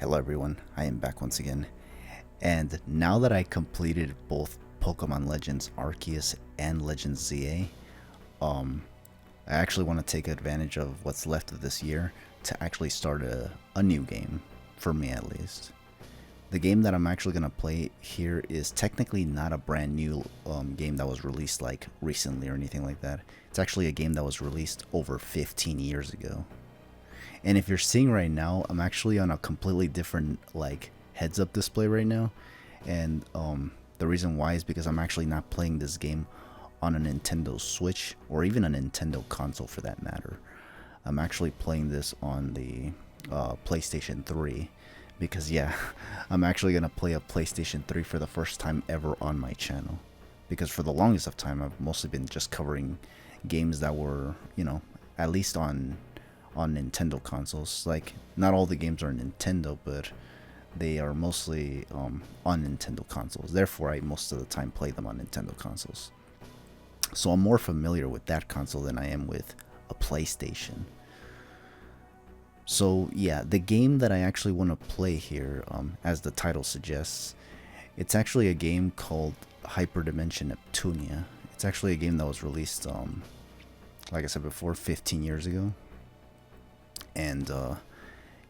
Hello everyone, I am back once again, and now that I completed both Pokemon Legends Arceus and Legends ZA, I actually want to take advantage of what's left of this year to actually start a new game, for me at least. The game that I'm actually going to play here is technically not a brand new game that was released like recently or anything like that. It's actually a game that was released over 15 years ago. And if you're seeing right now, I'm actually on a completely different like heads up display right now. And the reason why is because I'm actually not playing this game on a Nintendo Switch or even a Nintendo console for that matter. I'm actually playing this on the PlayStation 3 because yeah, I'm actually going to play a PlayStation 3 for the first time ever on my channel. Because for the longest of time I've mostly been just covering games that were, at least on Nintendo consoles. Like, not all the games are Nintendo, but they are mostly on Nintendo consoles. Therefore, I most of the time play them on Nintendo consoles. So I'm more familiar with that console than I am with a PlayStation. So yeah, the game that I actually want to play here, as the title suggests, it's actually a game called Hyperdimension Neptunia. It's actually a game that was released, like I said before, 15 years ago. And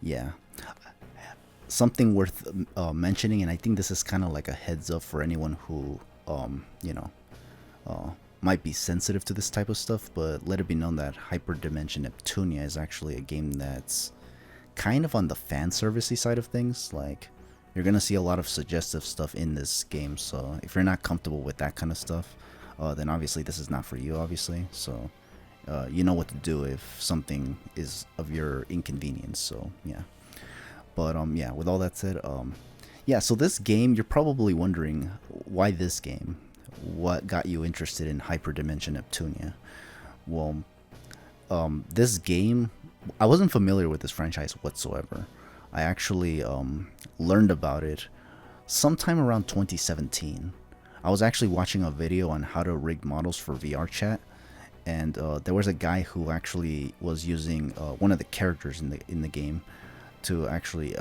yeah, something worth mentioning, and I think this is kind of like a heads up for anyone who might be sensitive to this type of stuff, but let it be known that Hyperdimension Neptunia is actually a game that's kind of on the fan servicey side of things. Like, you're gonna see a lot of suggestive stuff in this game, so if you're not comfortable with that kind of stuff, then obviously this is not for you, obviously. So you know what to do if something is of your inconvenience. So yeah, but yeah, with all that said, yeah, so this game, you're probably wondering why this game, what got you interested in Hyperdimension Neptunia. Well, this game, I wasn't familiar with this franchise whatsoever. I actually learned about it sometime around 2017. I was actually watching a video on how to rig models for VR chat, and there was a guy who actually was using one of the characters in the game to actually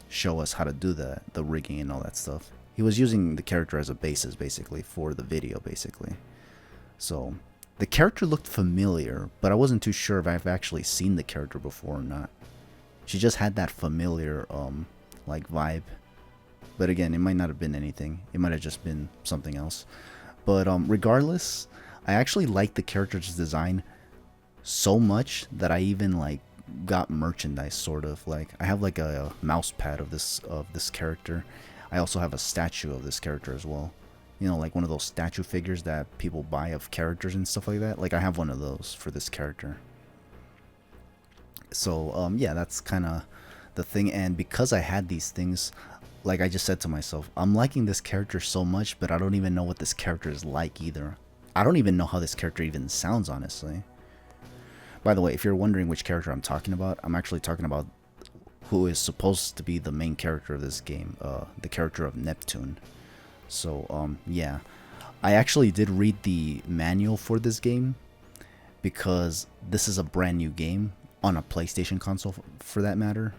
show us how to do the rigging and all that stuff. He was using the character as a basis basically for the video basically. So the character looked familiar, but I wasn't too sure if I've actually seen the character before or not. She just had that familiar like vibe. But again, it might not have been anything. It might have just been something else. But regardless, I actually liked the character's design so much that I even like got merchandise, sort of. Like, I have like a mouse pad of this character. I also have a statue of this character as well. You know, like one of those statue figures that people buy of characters and stuff like that. Like, I have one of those for this character. So yeah, that's kind of the thing. And because I had these things, like I just said to myself, I'm liking this character so much, but I don't even know what this character is like either. I don't even know how this character even sounds, honestly. By the way, if you're wondering which character I'm talking about, I'm actually talking about who is supposed to be the main character of this game, the character of Neptune. So yeah, I actually did read the manual for this game because this is a brand new game on a PlayStation console, for that matter,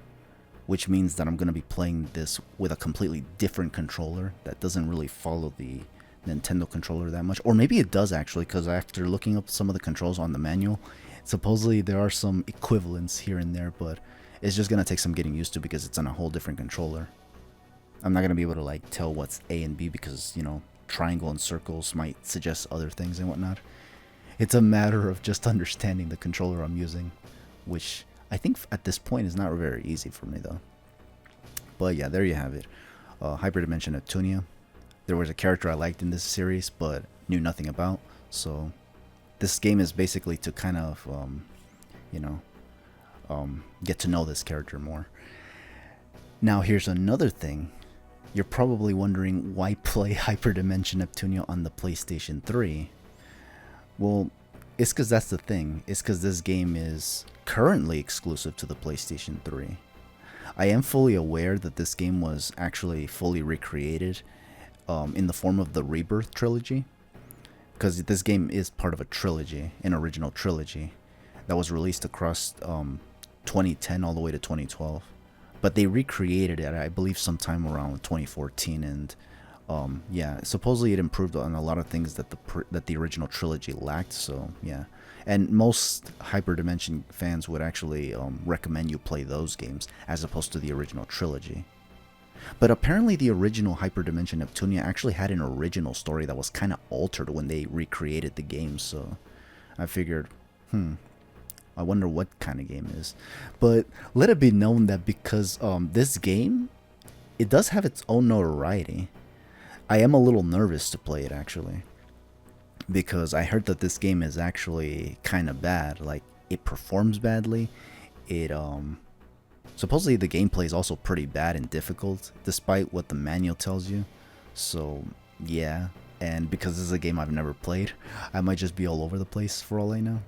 which means that I'm going to be playing this with a completely different controller that doesn't really follow the Nintendo controller that much. Or maybe it does actually, because after looking up some of the controls on the manual, supposedly there are some equivalents here and there, but it's just going to take some getting used to because it's on a whole different controller. I'm not going to be able to like tell what's A and B because, triangle and circles might suggest other things and whatnot. It's a matter of just understanding the controller I'm using, which I think at this point is not very easy for me though. But yeah, there you have it. Hyperdimension Neptunia. There was a character I liked in this series, but knew nothing about. So this game is basically to kind of, get to know this character more. Now here's another thing. You're probably wondering why play Hyperdimension Neptunia on the PlayStation 3. Well, it's because that's the thing. It's because this game is currently exclusive to the PlayStation 3. I am fully aware that this game was actually fully recreated in the form of the Rebirth trilogy, because this game is part of a trilogy, an original trilogy that was released across 2010 all the way to 2012. but they recreated it, I believe, sometime around 2014, and yeah, supposedly it improved on a lot of things that the original trilogy lacked. So yeah, and most Hyperdimension fans would actually recommend you play those games as opposed to the original trilogy. But apparently, the original Hyperdimension Neptunia actually had an original story that was kind of altered when they recreated the game. So I figured, I wonder what kind of game it is. But let it be known that because this game, it does have its own notoriety. I am a little nervous to play it actually, because I heard that this game is actually kind of bad. Like, it performs badly. It supposedly the gameplay is also pretty bad and difficult, despite what the manual tells you. So yeah, and because this is a game I've never played, I might just be all over the place for all I know.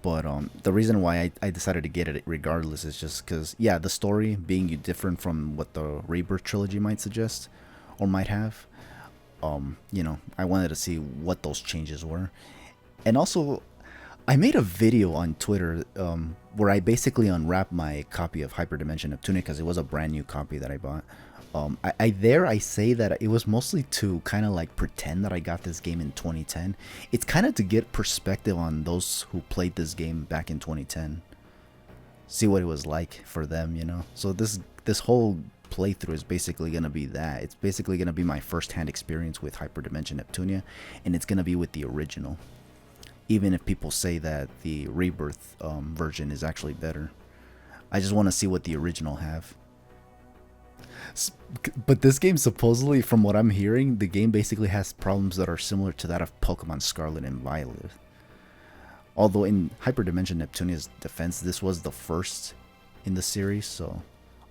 But the reason why I decided to get it regardless is just because, yeah, the story being different from what the Rebirth trilogy might suggest or might have. I wanted to see what those changes were. And also, I made a video on Twitter where I basically unwrapped my copy of Hyperdimension Neptunia because it was a brand new copy that I bought. I say that it was mostly to kind of like pretend that I got this game in 2010. It's kind of to get perspective on those who played this game back in 2010. See what it was like for them, you know. So this whole playthrough is basically gonna be that. It's basically gonna be my first-hand experience with Hyperdimension Neptunia, and it's gonna be with the original. Even if people say that the Rebirth version is actually better, I just want to see what the original have. But this game, supposedly, from what I'm hearing, the game basically has problems that are similar to that of Pokemon Scarlet and Violet. Although in Hyperdimension Neptunia's defense, this was the first in the series, so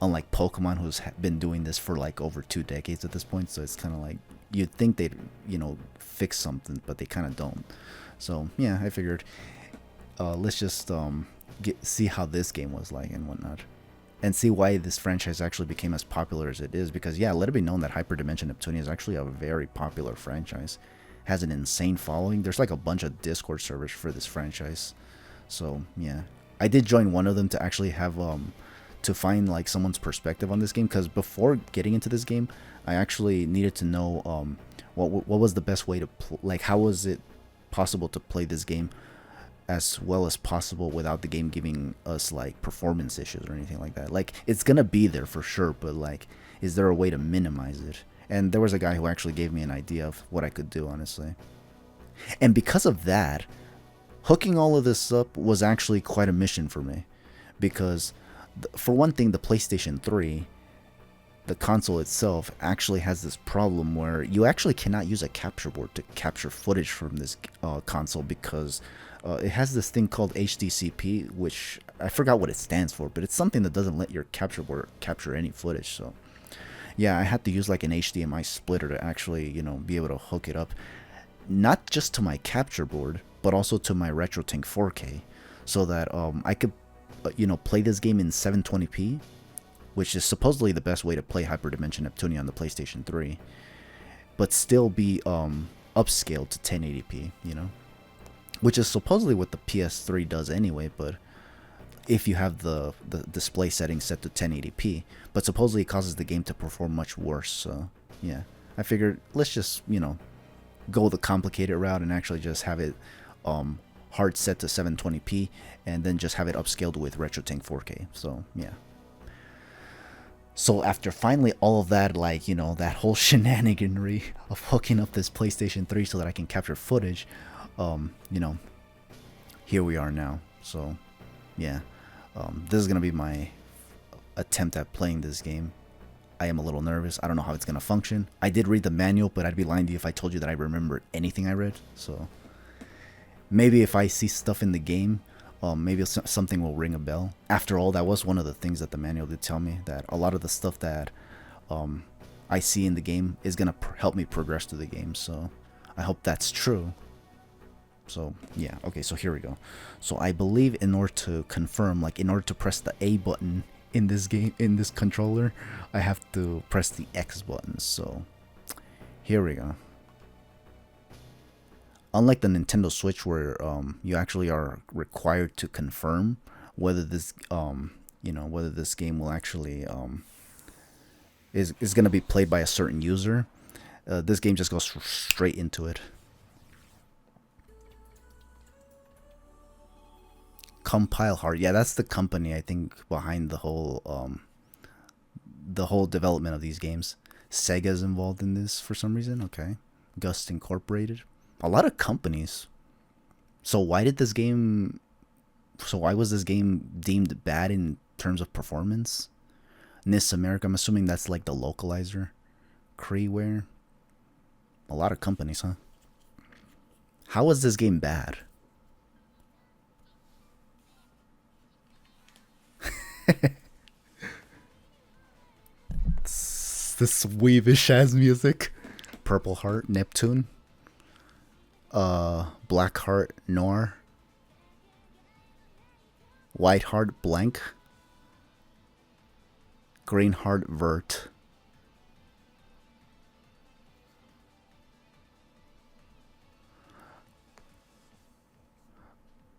unlike Pokemon, who's been doing this for like over 2 decades at this point, so it's kind of like you'd think they'd, fix something, but they kind of don't. So yeah, I figured let's just see how this game was like and whatnot, and see why this franchise actually became as popular as it is. Because yeah, let it be known that Hyperdimension Neptunia is actually a very popular franchise. Has an insane following. There's like a bunch of Discord servers for this franchise. So yeah, I did join one of them to actually have to find like someone's perspective on this game, because before getting into this game, I actually needed to know what was the best way to like how was it possible to play this game as well as possible without the game giving us like performance issues or anything like that. Like, it's gonna be there for sure, but like, is there a way to minimize it? And there was a guy who actually gave me an idea of what I could do, honestly. And because of that, hooking all of this up was actually quite a mission for me, because for one thing, the PlayStation 3, the console itself, actually has this problem where you actually cannot use a capture board to capture footage from this console, because it has this thing called HDCP, which I forgot what it stands for, but it's something that doesn't let your capture board capture any footage. So yeah, I had to use like an HDMI splitter to actually, be able to hook it up, not just to my capture board, but also to my RetroTink 4K, so that I could, play this game in 720p, which is supposedly the best way to play Hyperdimension Neptunia on the PlayStation 3, but still be upscaled to 1080p, which is supposedly what the PS3 does anyway, but if you have the display settings set to 1080p, but supposedly it causes the game to perform much worse. So yeah, I figured let's just, go the complicated route and actually just have it hard set to 720p, and then just have it upscaled with RetroTink 4K. So yeah. So after finally all of that, like, that whole shenaniganry of hooking up this PlayStation 3 so that I can capture footage, here we are now. So yeah, this is gonna be my attempt at playing this game. I am a little nervous. I don't know how it's gonna function. I did read the manual, but I'd be lying to you if I told you that I remember anything I read. So maybe if I see stuff in the game, maybe something will ring a bell. After all, that was one of the things that the manual did tell me, that a lot of the stuff that I see in the game is gonna help me progress through the game. So I hope that's true. So yeah, okay, so here we go. So I believe in order to confirm, like in order to press the A button in this game, in this controller, I have to press the X button. So here we go. Unlike the Nintendo Switch, where you actually are required to confirm whether this you know, whether this game will actually is going to be played by a certain user. This game just goes straight into it. Compile Hard, yeah, that's the company I think behind the whole development of these games. Sega's involved in this for some reason. Okay, Gust Incorporated, a lot of companies. So why did this game? So why was this game deemed bad in terms of performance? NIS America, I'm assuming that's like the localizer. Creeware, a lot of companies, huh? How was this game bad? This weavish ass music. Purple Heart, Neptune. Black Heart, Noir. White Heart, Blank. Green Heart, Vert.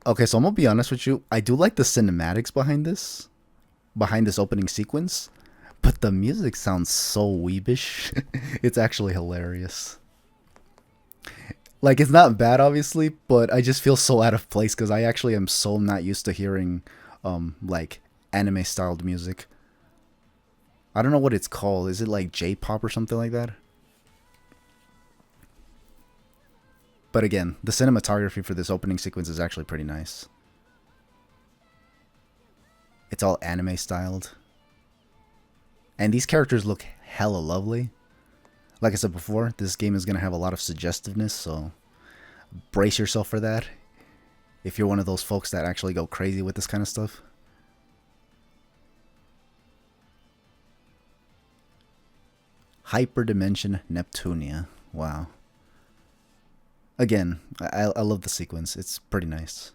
Okay, so I'm gonna be honest with you. I do like the cinematics behind this opening sequence, but the music sounds so weebish. It's actually hilarious. Like, it's not bad, obviously, but I just feel so out of place because I actually am so not used to hearing, like anime styled music. I don't know what it's called. Is it like J-pop or something like that? But again, the cinematography for this opening sequence is actually pretty nice. It's all anime styled. And these characters look hella lovely. Like I said before, this game is going to have a lot of suggestiveness, so brace yourself for that. If you're one of those folks that actually go crazy with this kind of stuff. Hyperdimension Neptunia. Wow. Again, I love the sequence. It's pretty nice.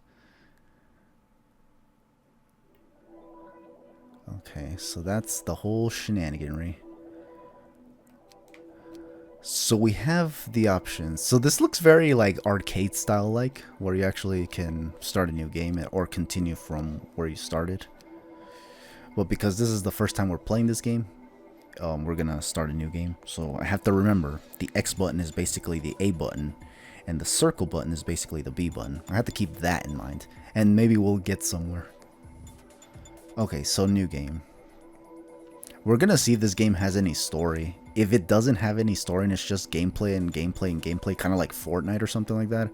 Okay, so that's the whole shenaniganry. So we have the options. So this looks very like arcade style like, where you actually can start a new game or continue from where you started. But because this is the first time we're playing this game, we're gonna start a new game. So I have to remember the X button is basically the A button, and the circle button is basically the B button. I have to keep that in mind, and maybe we'll get somewhere. Okay, so new game. We're gonna see if this game has any story. If it doesn't have any story and it's just gameplay and gameplay and gameplay, kind of like Fortnite or something like that,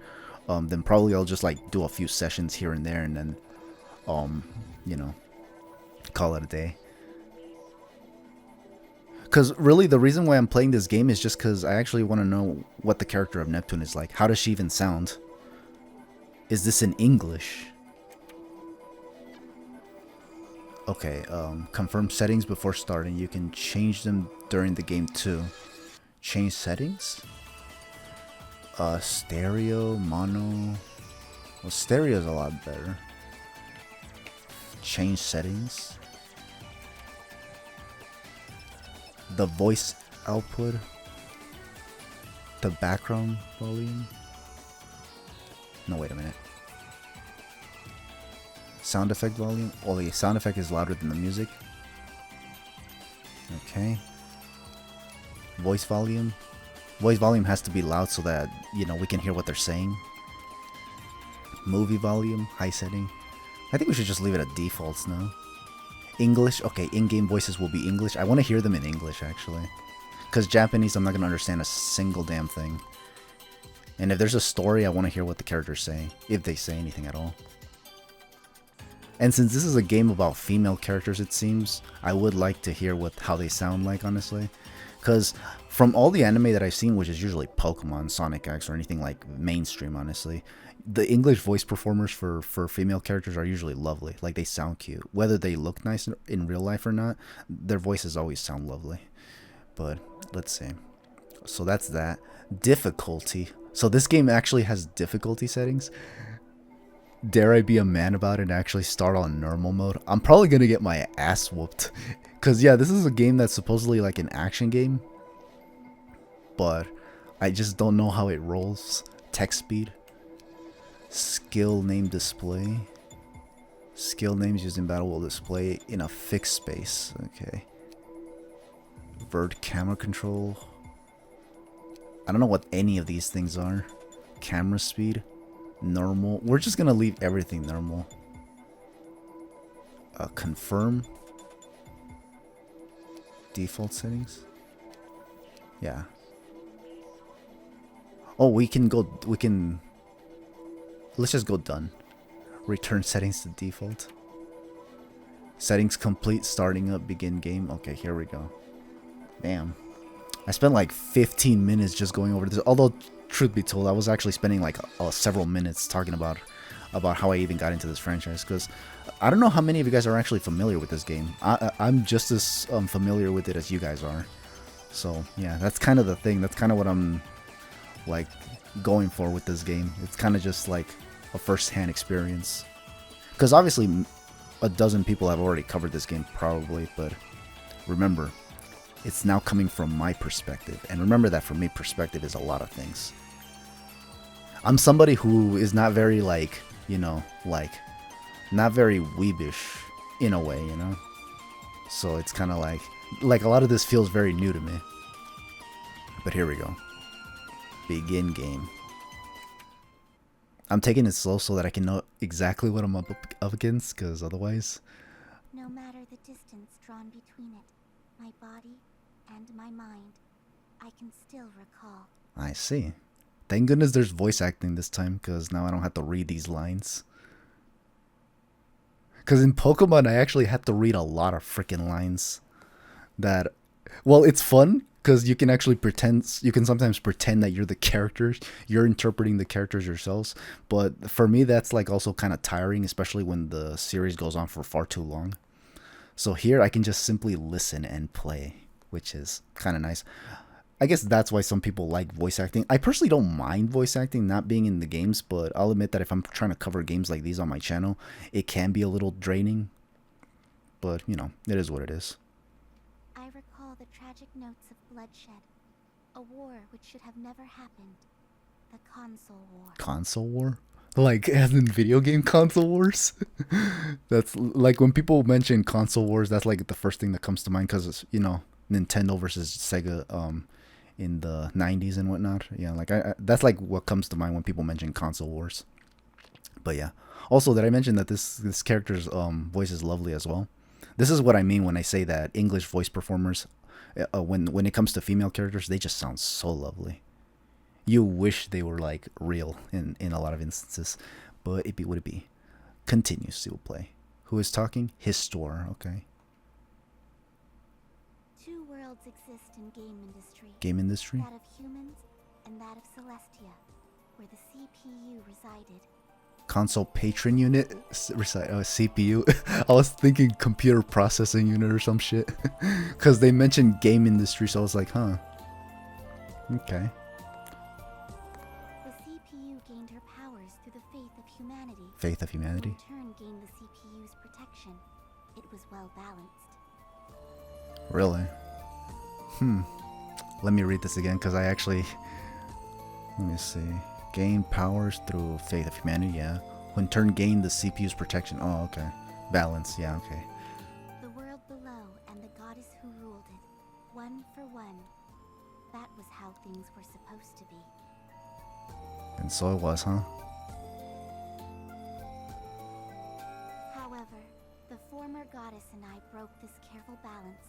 then probably I'll just like do a few sessions here and there and then, you know, call it a day. Because really the reason why I'm playing this game is just because I actually want to know what the character of Neptune is like. How does she even sound? Is this in English? Okay, confirm settings before starting. You can change them during the game too. Change settings? Stereo, mono. Well, stereo is a lot better. Change settings. The voice output. The background volume. No, wait a minute. Sound effect volume. Oh, the sound effect is louder than the music. Okay. Voice volume. Voice volume has to be loud so that, you know, we can hear what they're saying. Movie volume, high setting. I think we should just leave it at defaults now. English. Okay, in-game voices will be English. I want to hear them in English, actually. Because Japanese, I'm not going to understand a single damn thing. And if there's a story, I want to hear what the characters say. If they say anything at all. And since this is a game about female characters, it seems, I would like to hear how they sound like, honestly. Because from all the anime that I've seen, which is usually Pokemon, Sonic X, or anything like mainstream, honestly, the English voice performers for female characters are usually lovely. Like, they sound cute. Whether they look nice in real life or not, their voices always sound lovely. But, let's see. So that's that. Difficulty. So this game actually has difficulty settings. Dare I be a man about it and actually start on normal mode? I'm probably gonna get my ass whooped. Because, yeah, this is a game that's supposedly like an action game. But I just don't know how it rolls. Text speed. Skill name display. Skill names used in battle will display in a fixed space. Okay. Vert camera control. I don't know what any of these things are. Camera speed. Normal. We're just gonna leave everything normal. Confirm. Default settings. Yeah. Oh, we can go. We can. Let's just go done. Return settings to default. Settings complete. Starting up. Begin game. Okay, here we go. Damn. I spent like 15 minutes just going over this. Although, truth be told, I was actually spending like several minutes talking about how I even got into this franchise. Because I don't know how many of you guys are actually familiar with this game. I'm just as familiar with it as you guys are. So yeah, that's kind of the thing. That's kind of what I'm like going for with this game. It's kind of just like a first-hand experience. Because obviously, a dozen people have already covered this game probably, but remember, it's now coming from my perspective. And remember that for me, perspective is a lot of things. I'm somebody who is not very like, you know, like, not very weebish in a way, you know? So it's kind of like a lot of this feels very new to me. But here we go. Begin game. I'm taking it slow so that I can know exactly what I'm up against, because otherwise... No matter the distance drawn between it, my body and my mind, I can still recall. I see. Thank goodness there's voice acting this time, because now I don't have to read these lines. Because in Pokemon, I actually had to read a lot of freaking lines. That, well, it's fun, because you can actually pretend, you can sometimes pretend that you're the characters, you're interpreting the characters yourselves. But for me, that's like also kind of tiring, especially when the series goes on for far too long. So here, I can just simply listen and play, which is kind of nice. I guess that's why some people like voice acting. I personally don't mind voice acting not being in the games, but I'll admit that if I'm trying to cover games like these on my channel, it can be a little draining. But, you know, it is what it is. I recall the tragic notes of bloodshed, a war which should have never happened, the console war. Console war? Like, as in video game console wars? That's, like, when people mention console wars, that's, like, the first thing that comes to mind, because it's, you know, Nintendo versus Sega, in the 90s and whatnot. Yeah, like that's like what comes to mind when people mention console wars. But yeah. Also, did I mention that this character's voice is lovely as well? This is what I mean when I say that English voice performers, when it comes to female characters, they just sound so lovely. You wish they were like real in a lot of instances, but it be what it be. Continues to play. Who is talking? Histor. Okay. Two worlds exist in game industry. Game industry? That of humans and that of Celestia, where the CPU resided. Console patron unit? CPU? I was thinking computer processing unit or some shit. Because they mentioned game industry, so I was like, huh. Okay. The CPU gained her powers through the faith of humanity. Faith of humanity? In turn gained the CPU's protection. It was well balanced. Really? Let me read this again, because I actually... Let me see. Gain powers through faith of humanity, yeah. When turn gain the CPU's protection. Oh, okay. Balance, yeah, okay. The world below and the goddess who ruled it. One for one. That was how things were supposed to be. And so it was, huh? However, the former goddess and I broke this careful balance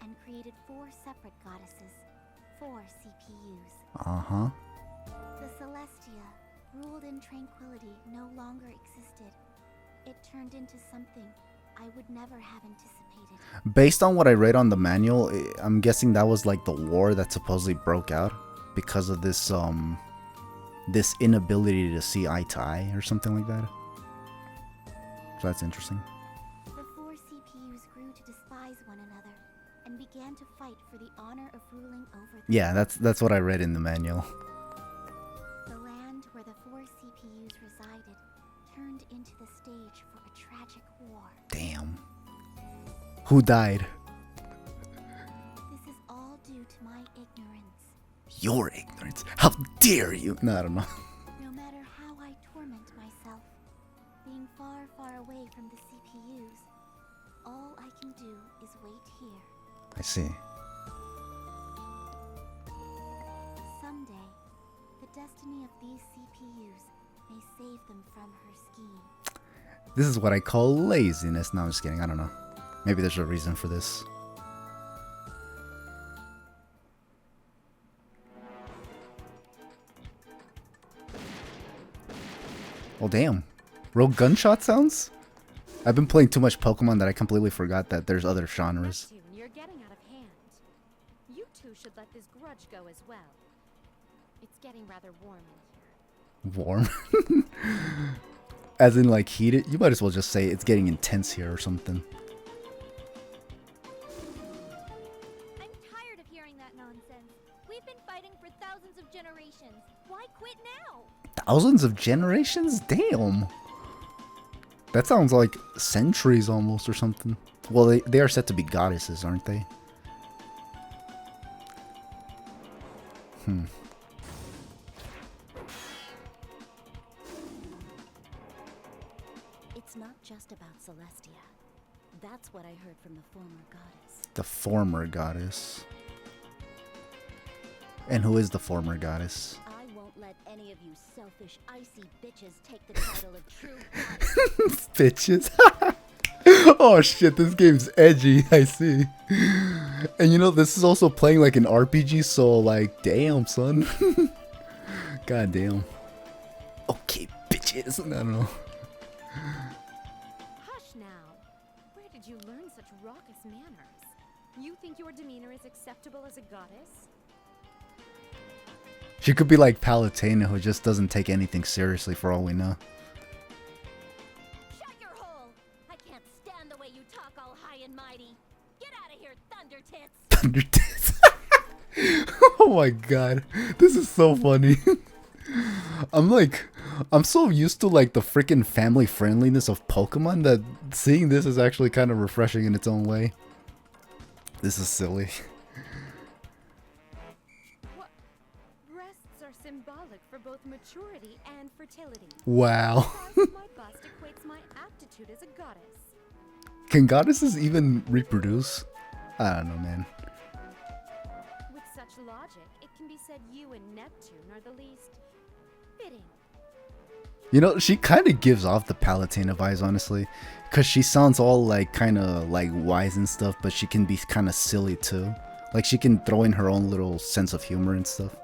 and created 4 separate goddesses, 4 CPUs. Uh-huh. The Celestia, ruled in tranquility, no longer existed. It turned into something I would never have anticipated. Based on what I read on the manual, I'm guessing that was like the war that supposedly broke out because of this this inability to see eye to eye or something like that. So that's interesting. The 4 CPUs grew to despise one another and began to fight for the honor of ruling over them. Yeah, that's what I read in the manual. The land where the 4 CPUs resided turned into the stage for a tragic war. Damn. Who died? This is all due to my ignorance. Your ignorance. How dare you? No, I don't know. No matter how I torment myself, being far, far away from the wait here. I see. Someday, the destiny of these CPUs may save them from her scheme. This is what I call laziness. No, I'm just kidding. I don't know. Maybe there's a reason for this. Oh, damn. Real gunshot sounds? I've been playing too much Pokemon that I completely forgot that there's other genres. Neptune, you're getting out of hand. You two should let this grudge go as well. It's getting rather warm in here. Warm? As in, like, heated? You might as well just say it's getting intense here or something. I'm tired of hearing that nonsense. We've been fighting for thousands of generations. Why quit now? Thousands of generations? Damn. That sounds like centuries almost or something. Well, they are said to be goddesses, aren't they? It's not just about Celestia. That's what I heard from the former goddess. The former goddess. And who is the former goddess? I won't let any of you selfish, icy bitches take the title of true goddess. Bitches. Oh shit, this game's edgy, I see. And you know, this is also playing like an RPG, so like, damn, son. God damn. Okay, bitches. I don't know. Hush now. Where did you learn such raucous manners? You think your demeanor is acceptable as a goddess? She could be like Palutena, who just doesn't take anything seriously for all we know. Shut your hole! I can't stand the way you talk all high and mighty. Get out of here, Thunder Tits! Thunder Tits. Oh my god. This is so funny. I'm so used to like the freaking family friendliness of Pokemon that seeing this is actually kind of refreshing in its own way. This is silly. What? Breasts are symbolic for both maturity and fertility. Wow. Because my bust equates my aptitude as a goddess. Can goddesses even reproduce? I don't know, man. With such logic, it can be said you and Neptune are the least fitting. You know, she kind of gives off the Palutena vibes, honestly. Because she sounds all, like, kind of, like, wise and stuff, but she can be kind of silly, too. Like, she can throw in her own little sense of humor and stuff.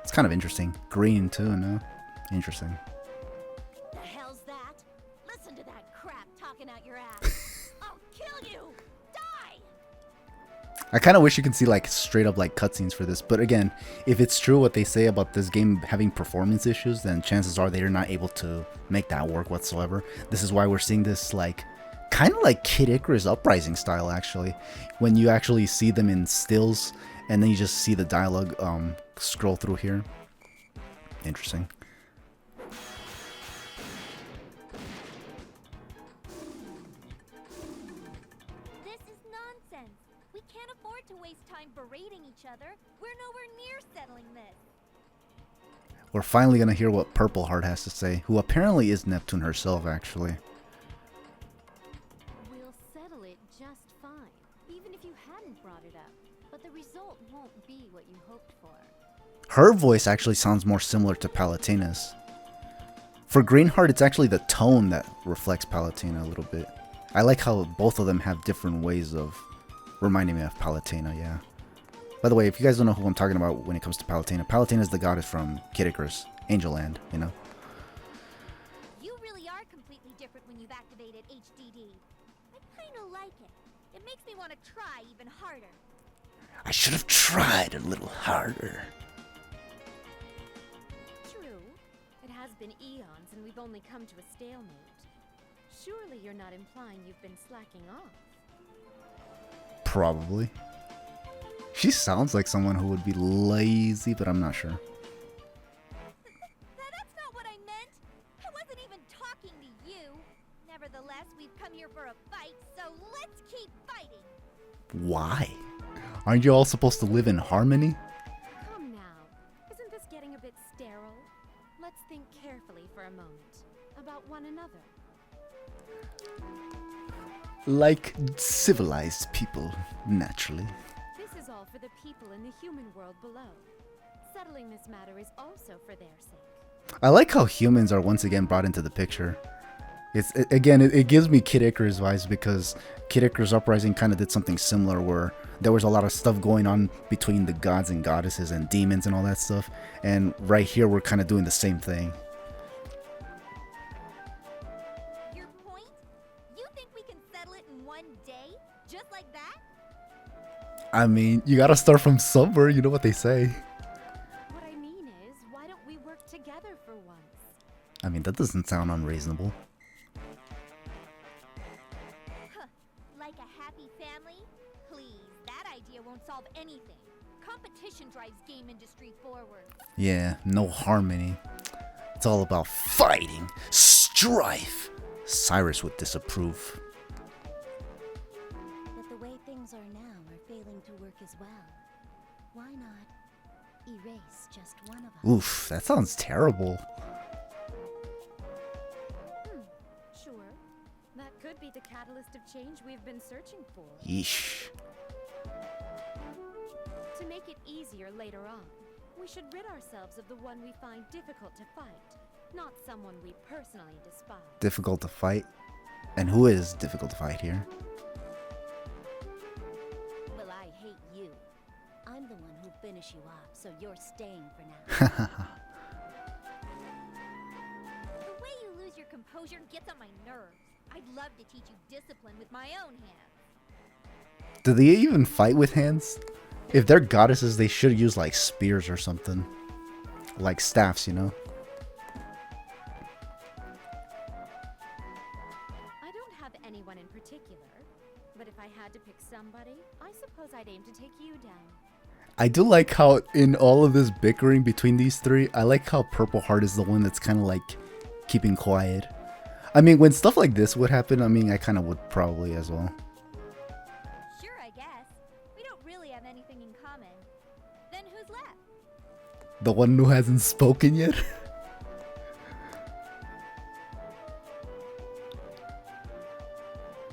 It's kind of interesting. Green, too, no? Interesting. The hell's that? Listen to that crap talking out your ass. I'll kill you! Die! I kind of wish you could see, like, straight up, like, cutscenes for this. But again, if it's true what they say about this game having performance issues, then chances are they're not able to make that work whatsoever. This is why we're seeing this, like, kind of like Kid Icarus Uprising style, actually. When you actually see them in stills, and then you just see the dialogue scroll through here. Interesting. This is nonsense. We can't afford to waste time berating each other. We're nowhere near settling this. We're finally going to hear what Purple Heart has to say, who apparently is Neptune herself, actually. We'll settle it just fine, even if you hadn't brought it up. But the result won't be what you hoped for. Her voice actually sounds more similar to Palutena's. For Greenheart, it's actually the tone that reflects Palutena a little bit. I like how both of them have different ways of reminding me of Palutena, yeah. By the way, if you guys don't know who I'm talking about when it comes to Palutena, Palutena is the goddess from Kid Icarus, Angel Land, you know? You really are completely different when you've activated HDD. I kinda like it. It makes me want to try even harder. I should have tried a little harder. True. It has been eons and we've only come to a stalemate. Surely you're not implying you've been slacking off. Probably. She sounds like someone who would be lazy, but I'm not sure. That's not what I meant. I wasn't even talking to you. Nevertheless, we've come here for a fight, so let's keep fighting. Why? Aren't you all supposed to live in harmony? Come now. Isn't this getting a bit sterile? Let's think carefully for a moment about one another. Like civilized people, naturally. This is all for the people in the human world below. Settling this matter is also for their sake. I like how humans are once again brought into the picture. It gives me Kid Icarus vibes because Kid Icarus Uprising kind of did something similar where there was a lot of stuff going on between the gods and goddesses and demons and all that stuff. And right here we're kind of doing the same thing. Your point? You think we can settle it in one day? Just like that? I mean, you gotta start from somewhere, you know what they say. What I mean is, why don't we work together for once? I mean, that doesn't sound unreasonable. Huh. Like a happy family? Please, that idea won't solve anything. Competition drives game industry forward. Yeah, no harmony. It's all about fighting, strife. Cyrus would disapprove. But the way things are now are failing to work as well. Why not erase just one of us? Oof, that sounds terrible. Sure. That could be the catalyst of change we've been searching for. Yeesh. To make it easier later on, we should rid ourselves of the one we find difficult to fight, not someone we personally despise. Difficult to fight? And who is difficult to fight here? Well, I hate you. I'm the one who'll finish you off, so you're staying for now. The way you lose your composure gets on my nerves. I'd love to teach you discipline with my own hands. Do they even fight with hands? If they're goddesses, they should use like spears or something. Like staffs, you know? I don't have anyone in particular, but if I had to pick somebody, I suppose I'd aim to take you down. I do like how in all of this bickering between these three, I like how Purple Heart is the one that's kind of like keeping quiet. I mean, when stuff like this would happen, I mean, I kind of would probably as well. Sure, I guess. We don't really have anything in common. Then who's left? The one who hasn't spoken yet?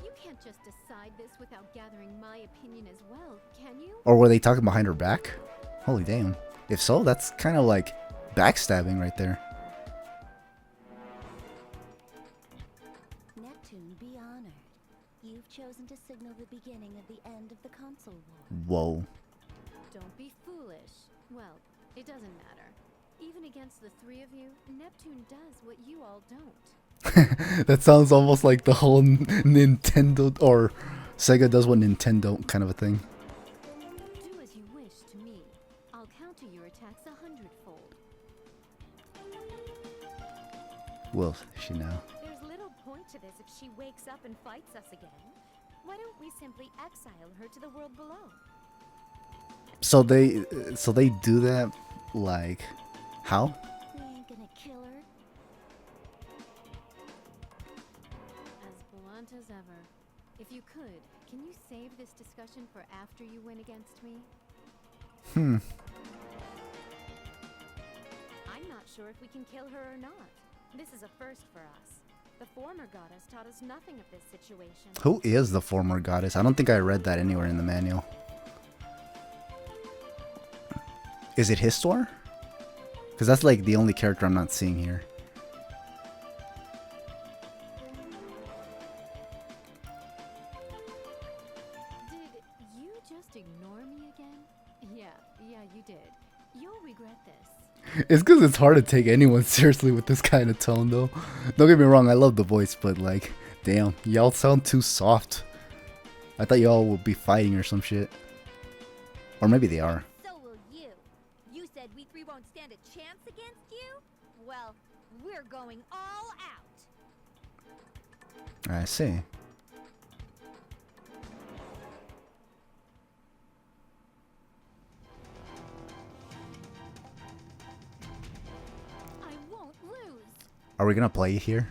You can't just decide this without gathering my opinion as well, can you? Or were they talking behind her back? Holy damn. If so, that's kind of like backstabbing right there. Neptune, be honored. You've chosen to signal the beginning of the end of the console war. Whoa. Don't be foolish. Well, it doesn't matter. Even against the three of you, Neptune does what you all don't. That sounds almost like the whole Nintendo or Sega does what Nintendo kind of a thing. Do as you wish to me. I'll counter your attacks 100-fold. Will she now? There's little point to this if she wakes up and fights us again. Why don't we simply exile her to the world below? So they do that, like, how? We ain't gonna kill her. As blunt as ever. If you could, can you save this discussion for after you win against me? I'm not sure if we can kill her or not. This is a first for us. The former goddess taught us nothing of this situation. Who is the former goddess? I don't think I read that anywhere in the manual. Is it Histoire? Because that's like the only character I'm not seeing here. Did you just ignore me again? Yeah, you did. You'll regret this. It's because it's hard to take anyone seriously with this kind of tone, though. Don't get me wrong, I love the voice, but like, damn, y'all sound too soft. I thought y'all would be fighting or some shit. Or maybe they are. So will you. You said we three won't stand a chance against you? Well, we're going all out. I see. I won't lose. Are we gonna play here?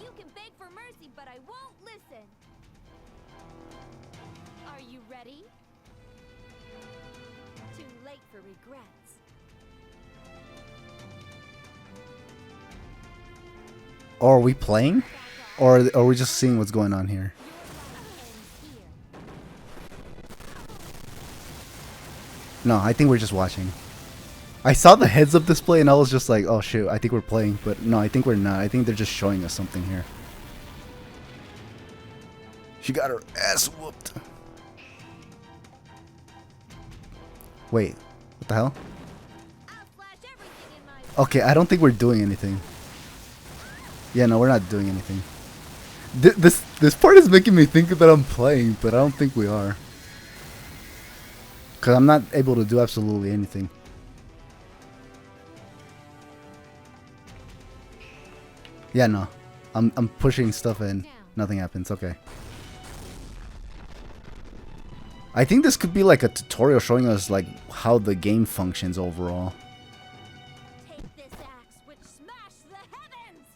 You can beg for mercy, but I won't listen. Are you ready? Too late for regrets. Or are we playing? Or are we just seeing what's going on here? No, I think we're just watching. I saw the heads up display and I was just like, oh shoot, I think we're playing. But no, I think we're not. I think they're just showing us something here. She got her ass whooped. Wait, what the hell? I'll flash everything in my Okay, I don't think we're doing anything. Yeah, no, we're not doing anything. This part is making me think that I'm playing, but I don't think we are. Because I'm not able to do absolutely anything. Yeah, no. I'm pushing stuff and nothing happens. Okay. I think this could be like a tutorial showing us like how the game functions overall. take this axe which smash the heavens.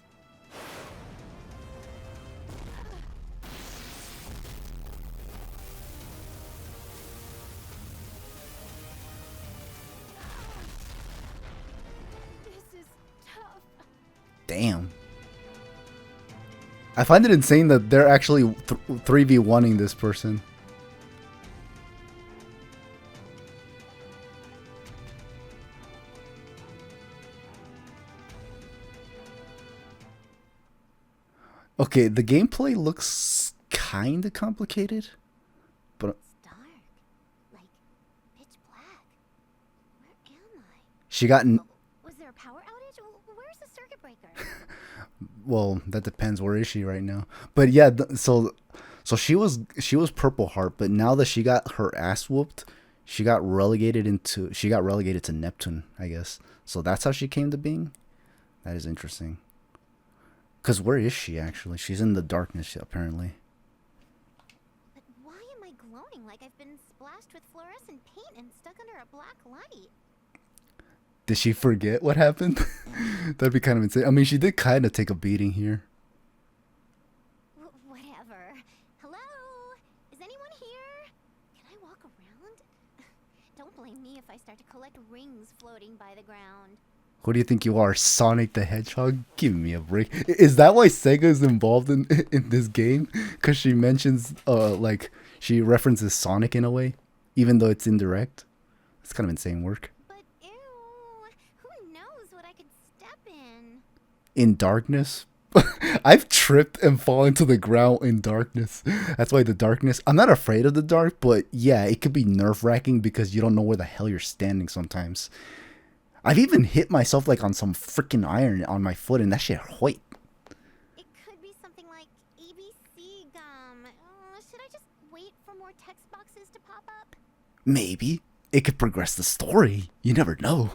This is tough. Damn. I find it insane that they're actually 3v1ing this person. Okay, the gameplay looks kind of complicated, but It's dark. Like, pitch black. Where am I? she got... Was there a power outage? Where's the circuit breaker? Well, that depends. Where is she right now? But yeah, so she was Purple Heart, but now that she got her ass whooped, she got relegated to Neptune, I guess. So that's how she came to being. That is interesting. Cause where is she actually? She's in the darkness apparently. But why am I glowing like I've been splashed with fluorescent paint and stuck under a black light? Did she forget what happened? That'd be kind of insane. I mean, she did kind of take a beating here. Whatever. Hello? Is anyone here? Can I walk around? Don't blame me if I start to collect rings floating by the ground. Who do you think you are, Sonic the Hedgehog? Give me a break. Is that why Sega is involved in this game? Because she mentions, like, she references Sonic in a way, even though it's indirect. It's kind of insane work. But ew, who knows what I could step in? In darkness? I've tripped and fallen to the ground in darkness. That's why the darkness... I'm not afraid of the dark, but yeah, it could be nerve-wracking because you don't know where the hell you're standing sometimes. I've even hit myself like on some freaking iron on my foot and that shit hurt. It could be something like ABC gum. Should I just wait for more text boxes to pop up? Maybe. It could progress the story. You never know.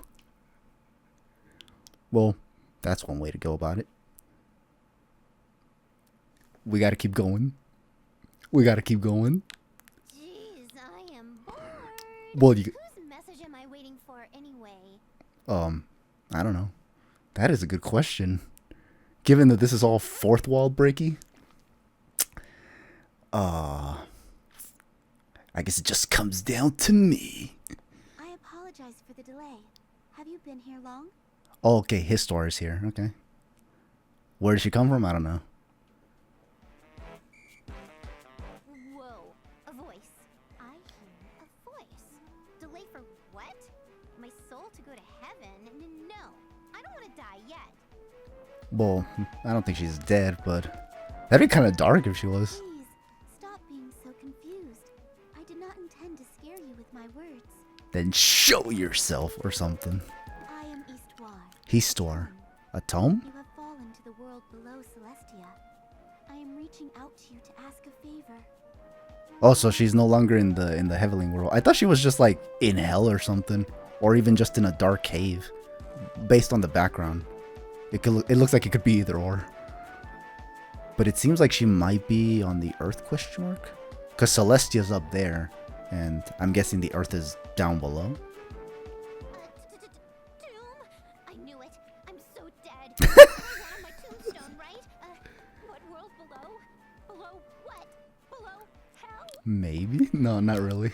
Well, that's one way to go about it. We gotta keep going. We gotta keep going. Jeez, I am bored. Well, you... Whose message am I waiting for anyway? I don't know. That is a good question. Given that this is all fourth wall breaky. I guess it just comes down to me. I apologize for the delay. Have you been here long? Oh, okay, his store is here. Okay. Where did she come from? I don't know. Whoa, a voice. I hear a voice. Delay for what? My soul to go to heaven? No, I don't want to die yet. Well, I don't think she's dead, but that'd be kind of dark if she was. Please, stop being so confused. I did not intend to scare you with my words. Then show yourself or something. I am Eastwar. Histor. A tome? You have fallen to the world below Celestia. I am reaching out to you to ask a favor. Oh, so she's no longer in the Heavenly world. I thought she was just like in hell or something, or even just in a dark cave. Based on the background, it looks like it could be either or. But it seems like she might be on the Earth ? Because Celestia's up there, and I'm guessing the Earth is down below. Tomb? I knew it. I'm so dead. I want on my tombstone, right? What world below? Below what? Below hell? Maybe? No, not really.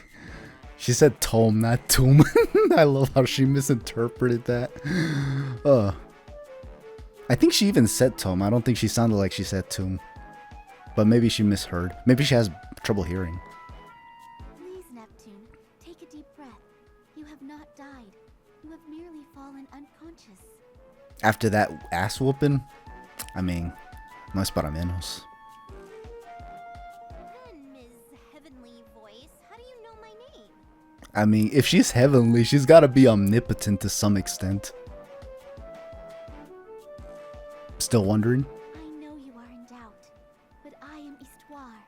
She said tome, not tomb. I love how she misinterpreted that. I think she even said tome. I don't think she sounded like she said tomb. But maybe she misheard. Maybe she has trouble hearing. Please, Neptune, take a deep breath. You have not died. You have merely fallen unconscious. After that ass whooping, I mean, no es para menos. And Ms. Heavenly Voice, how do you know my name? I mean, if she's heavenly, she's gotta be omnipotent to some extent. Still wondering? I know you are in doubt, but I am Histoire,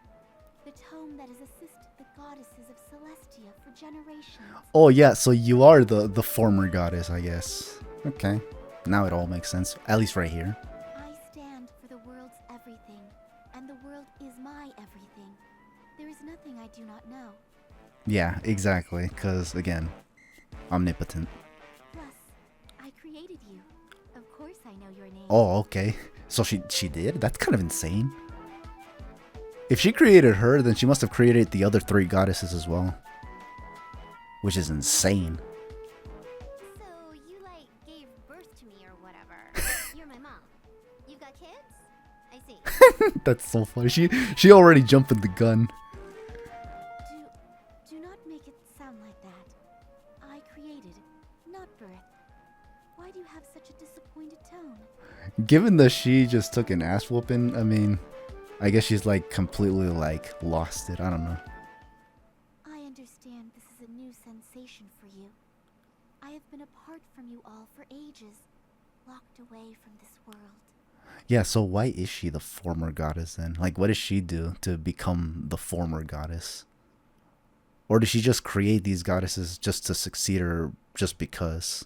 the tome that has assisted the goddesses of Celestia for generations. Oh yeah, so you are the former goddess, I guess. Okay, now it all makes sense, at least right here. I stand for the world's everything, and the world is my everything. There is nothing I do not know. Yeah, exactly, because again, omnipotent. Plus, I created you. Of course I know your name. Oh, okay. So she did? That's kind of insane. If she created her, then she must have created the other 3 goddesses as well. Which is insane. So you like gave birth to me or whatever. You're my mom. You got kids? I see. That's so funny. She already jumped the gun. Do not make it sound like that. I created, not birth. Why do you have such a disappointed tone? Given that she just took an ass whooping, I mean, I guess she's like completely like lost it. I don't know. I understand this is a new sensation for you. I have been apart from you all for ages, locked away from this world. Yeah, so why is she the former goddess then? Like, what does she do to become the former goddess? Or did she just create these goddesses just to succeed her just because?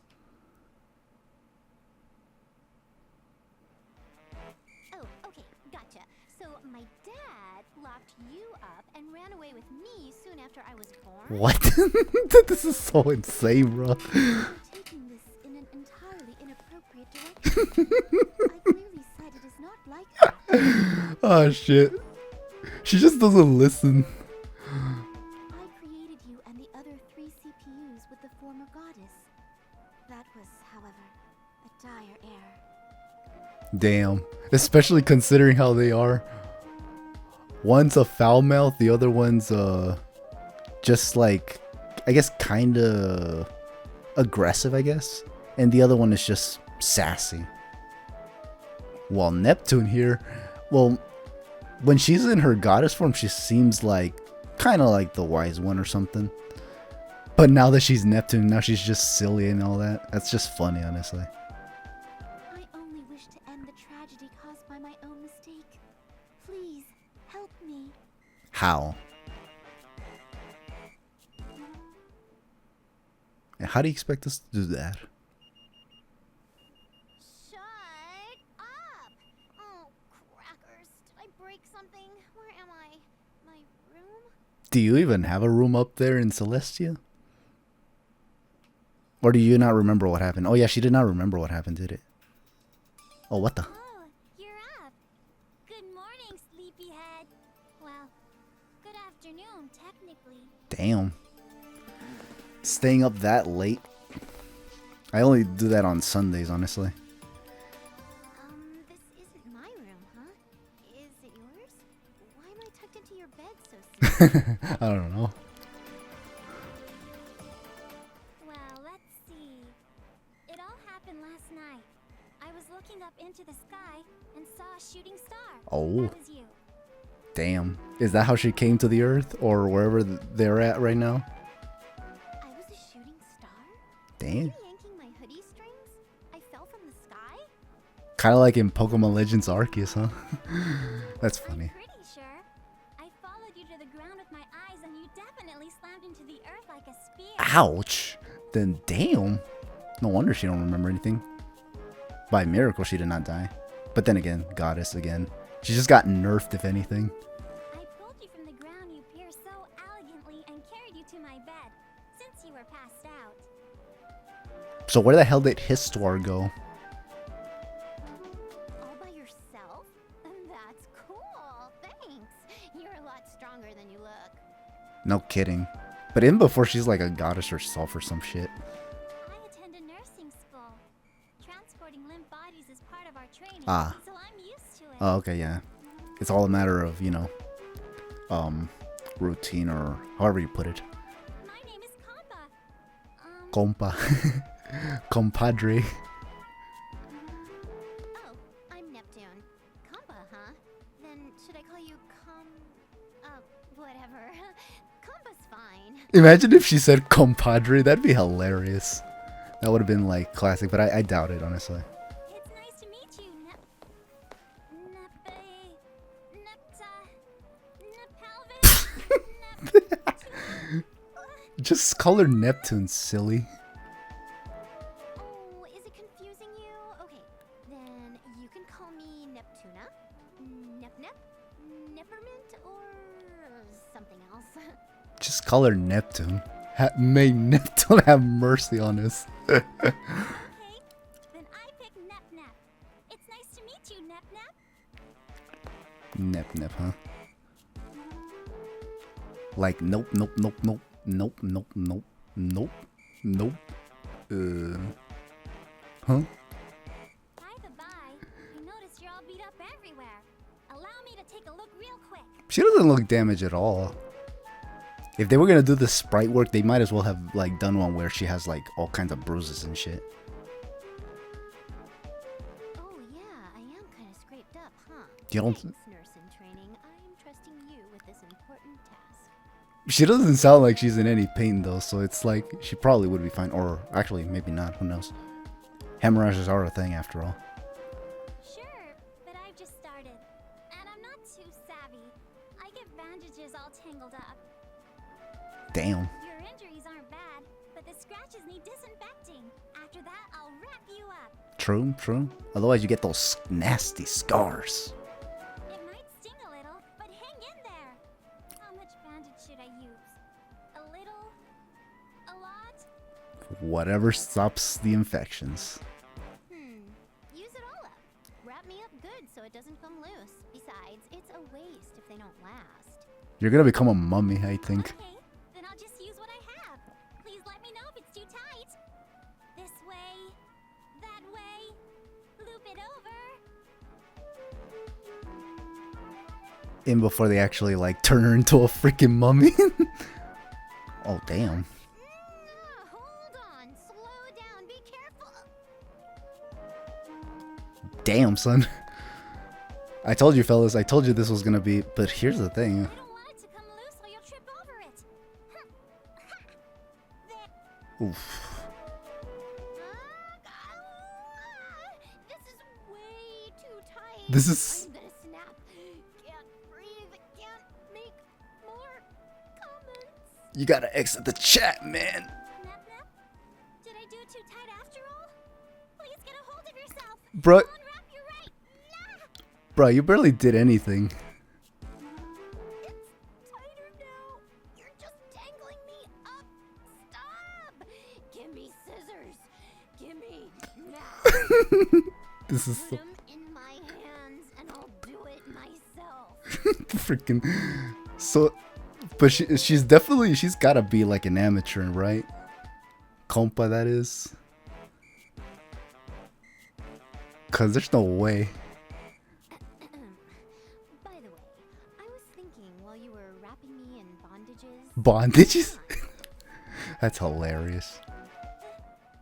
Oh, okay, gotcha. So my dad locked you up and ran away with me soon after I was born? What? This is so insane, bro. You're taking this in an entirely inappropriate direction. I clearly said it is not like that. Oh, shit. She just doesn't listen. I created you and the other 3 CPUs with the former goddess. That was, however, a dire error. Damn. Especially considering how they are. One's a foul mouth, the other one's just like, I guess kinda aggressive, I guess. And the other one is just sassy. While Neptune here, well, when she's in her goddess form, she seems like kinda like the wise one or something. But now that she's Neptune, now she's just silly and all that. That's just funny, honestly. I only wish to end the tragedy caused by my own mistake. Please, help me. How? And how do you expect us to do that? Shut up! Oh, crackers. Did I break something? Where am I? My room? Do you even have a room up there in Celestia? Or do you not remember what happened? Oh yeah, she did not remember what happened, did it? Oh, what the? Oh, you're up. Good morning, sleepyhead. Well, good afternoon, technically. Damn. Staying up that late? I only do that on Sundays, honestly. This isn't my room, huh? Is it yours? Why am I tucked into your bed so soon? I don't know. Well, let's see. It all happened last night. I was looking up into the sky and saw a shooting star. Oh. That was you. Damn. Is that how she came to the Earth? Or wherever they're at right now? I was a shooting star? Damn. You yanking my hoodie strings? I fell from the sky? Kind of like in Pokemon Legends Arceus, huh? That's funny. I'm pretty sure. I followed you to the ground with my eyes and you definitely slammed into the earth like a spear. Ouch. Then damn. No wonder she don't remember anything. By miracle, she did not die. But then again, goddess again. She just got nerfed, if anything. I pulled you from the ground you pierced so elegantly and carried you to my bed, since you were passed out. So where the hell did Histoire go? All by yourself? That's cool. Thanks. You're a lot stronger than you look. No kidding. But in before, she's like a goddess herself or some shit. I attend a nursing school. Transporting limp bodies is part of our training, Ah. so I'm used to it. Oh, okay, yeah. It's all a matter of, you know, routine or however you put it. My name is Kampa. Compa. Compadre. Oh, I'm Neptune. Compa, huh? Then should I call you whatever. Compa's fine. Imagine if she said compadre. That'd be hilarious. That would have been like classic, but I doubt it, honestly. It's nice to meet you, Just call her Neptune, silly. Oh, is it confusing you? Okay, then you can call me Neptuna, Neppermint, or something else. Just call her Neptune. May Neptune have mercy on us. Okay, then I pick Nep Nep. It's nice to meet you, Nep Nep. Nep, huh? Like, nope, nope, nope, nope, nope, nope, nope, nope, nope. Huh? By the by, I noticed you're all beat up everywhere. Allow me to take a look real quick. She doesn't look damaged at all. If they were gonna do the sprite work, they might as well have like done one where she has like all kinds of bruises and shit. Oh yeah, I am kind of scraped up, huh? You don't- Thanks, nurse in training. I'm trusting you with this important task. She doesn't sound like she's in any pain though, so it's like she probably would be fine. Or actually, maybe not. Who knows? Hemorrhages are a thing after all. Sure, but I've just started. And I'm not too savvy. I get bandages all tangled up. Damn. Your injuries aren't bad, but the scratches need disinfecting. After that, I'll wrap you up. True, true. Otherwise, you get those nasty scars. It might sting a little, but hang in there. How much bandage should I use? A little? A lot? Whatever stops the infections. Use it all up. Wrap me up good so it doesn't come loose. Besides, it's a waste if they don't last. You're gonna become a mummy, I think. Okay, then I'll just use what I have. Please let me know if it's too tight. This way, that way, loop it over. In before they actually like turn her into a freaking mummy. Oh damn. Hold on. Slow down. Be careful. Damn, son. I told you, fellas. I told you this was gonna be. But here's the thing. I don't want it to come loose or you'll trip over it. There. Oof. This is way too tight. This is. I'm gonna snap. Can't breathe. Can't make more comments. You gotta exit the chat, man. Nep Nep? Did I do it too tight after all? Please get a hold of yourself. Bro, I'll unwrap you right. Nah. bro, you barely did anything. It's tighter now. You're just tangling me up. Stop. Give me scissors. Give me now. This is Put so them in my hands and I'll do it myself. freaking. So, but she's definitely she's gotta be like an amateur, right? Compa, that is. Cause there's no way. By the way, I was thinking while you were wrapping me in bandages. Bondages? That's hilarious.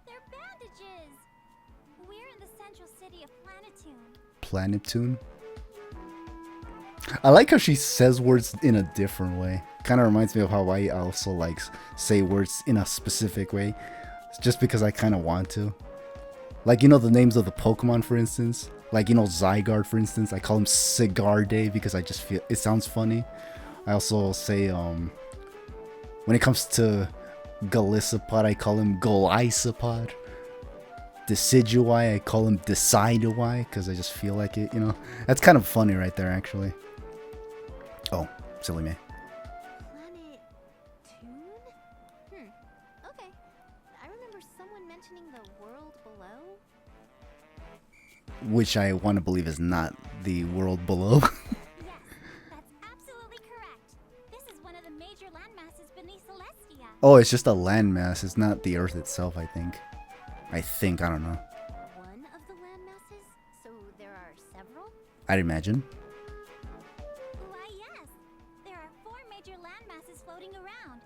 They're bandages. We're in the central city of Planetoon. Planetoon. I like how she says words in a different way. Kind of reminds me of how I also like say words in a specific way, just because I kind of want to. Like, you know, the names of the Pokemon, for instance. Like, you know, Zygarde, for instance. I call him Cigar Day because I just feel it sounds funny. I also say, when it comes to Golisopod, I call him Golisopod. Decidueye, I call him Decidueye because I just feel like it, you know. That's kind of funny right there, actually. Oh, silly me. Planet Toon? Okay. I remember someone mentioning the world below. Which I want to believe is not the world below. Yes, that's absolutely correct. This is one of the major landmasses beneath Celestia. Oh, it's just a landmass. It's not the Earth itself, I think. I don't know. One of the landmasses? So there are several? I'd imagine. Why, yes. There are 4 major landmasses floating around.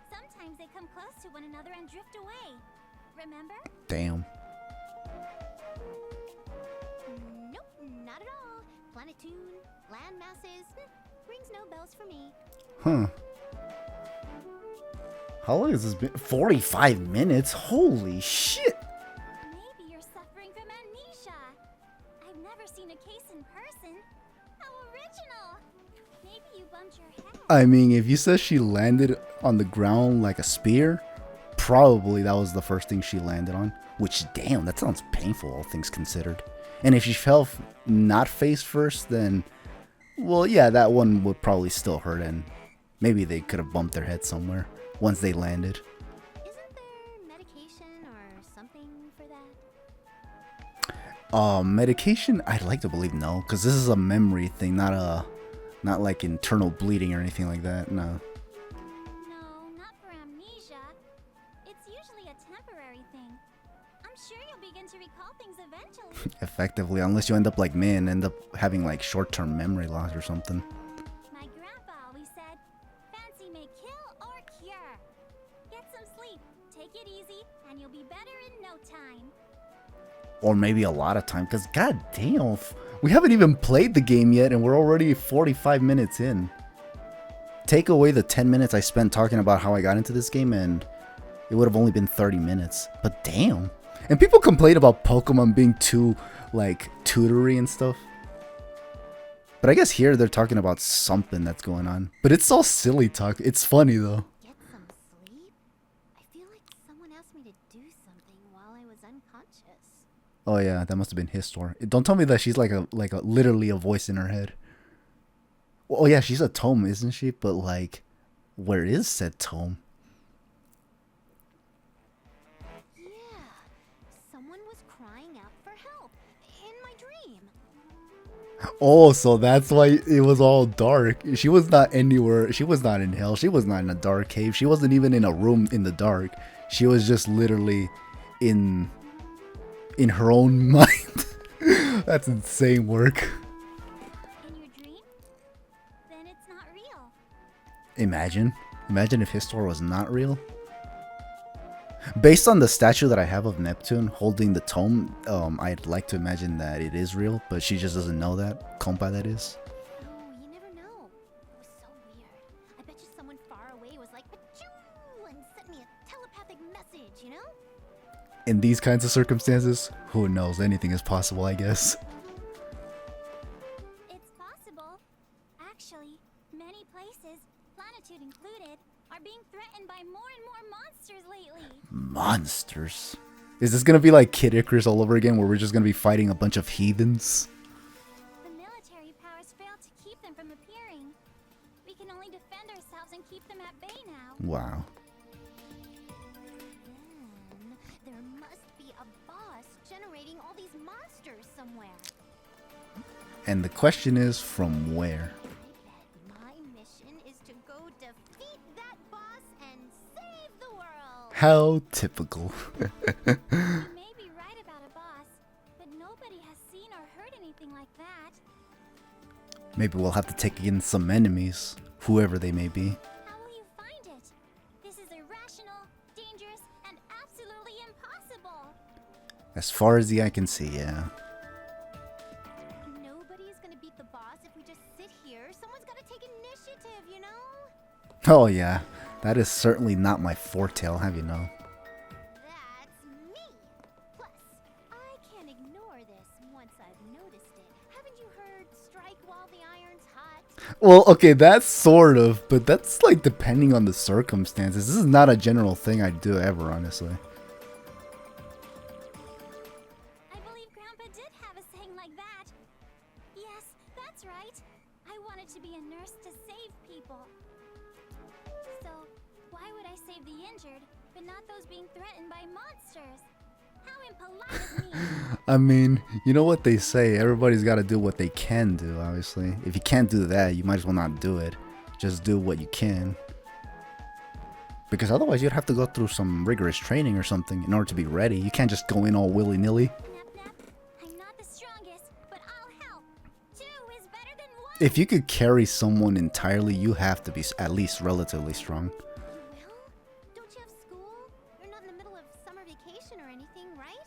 Sometimes sometimes they come close to one another and drift away. Remember? Damn. Nope, not at all. Planetoon, land masses, rings no bells for me. Huh. How long has this been? 45 minutes? Holy shit! Maybe you're suffering from amnesia. I've never seen a case in person. How original! Maybe you bumped your head. I mean, if you said she landed on the ground like a spear, probably that was the first thing she landed on. Which, damn, that sounds painful, all things considered. And if she fell not face first, then, well, yeah, that one would probably still hurt, and maybe they could have bumped their head somewhere once they landed. Isn't there medication or something for that? Medication? I'd like to believe no, because this is a memory thing, not like internal bleeding or anything like that. No. No, not for amnesia. It's usually a temporary thing. I'm sure you'll begin to recall things eventually. Effectively, unless you end up like me and end up having like short-term memory loss or something. My grandpa always said, fancy may kill or cure. Get some sleep, take it easy, and you'll be better in no time. Or maybe a lot of time, because god damn, we haven't even played the game yet and we're already 45 minutes in. Take away the 10 minutes I spent talking about how I got into this game and it would have only been 30 minutes. But damn. And people complain about Pokemon being too, like, tutory and stuff. But I guess here they're talking about something that's going on. But it's all silly talk. It's funny though. Get some sleep? I feel like someone asked me to do something while I was unconscious. Oh yeah, that must have been his store. Don't tell me that she's like a literally a voice in her head. Oh yeah, she's a tome, isn't she? But like, where is said tome? Yeah, someone was crying out for help in my dream. Oh, so that's why it was all dark. She was not anywhere. She was not in hell. She was not in a dark cave. She wasn't even in a room in the dark. She was just literally in her own mind. That's insane work. In your dream? Then it's not real. Imagine if his store was not real. Based on the statue that I have of Neptune holding the tome, I'd like to imagine that it is real, but she just doesn't know that. Compa, that is. Oh, you never know. It was so weird. I bet you someone far away was like, "Achoo!" and sent me a telepathic message, you know? In these kinds of circumstances, who knows? Anything is possible, I guess. It's possible. Actually, many places, Planitude included, are being threatened by more and more monsters lately. Monsters. Is this gonna be like Kid Icarus all over again, where we're just gonna be fighting a bunch of heathens? The military powers failed to keep them from appearing. We can only defend ourselves and keep them at bay now. Wow. Then there must be a boss generating all these monsters somewhere. And the question is, from where? I bet my mission is to go defeat that boss and save the world. How typical. You may be right about a boss, but nobody has seen or heard anything like that. Maybe we'll have to take in some enemies, whoever they may be. How will you find it? This is irrational, dangerous, and absolutely impossible. As far as the eye can see, yeah. Nobody's gonna beat the boss if we just sit here. Someone's gotta take initiative, you know? Oh yeah, that is certainly not my forte, I'll have you know. That's me. Plus, I can't ignore this once I've noticed it. Haven't you heard strike while the iron's hot? Well, okay, that's sort of, but that's like depending on the circumstances. This is not a general thing I do ever, honestly. I believe Grandpa did have a saying like that. Yes, that's right. I wanted to be a nurse to save people. So, why would I save the injured, but not those being threatened by monsters? How impolite of me! I mean, you know what they say, everybody's got to do what they can do, obviously. If you can't do that, you might as well not do it. Just do what you can. Because otherwise you'd have to go through some rigorous training or something in order to be ready. You can't just go in all willy-nilly. Nap nap, I'm not the strongest, but I'll help. Two is better than one. If you could carry someone entirely, you have to be at least relatively strong. You will? Don't summer vacation or anything, right?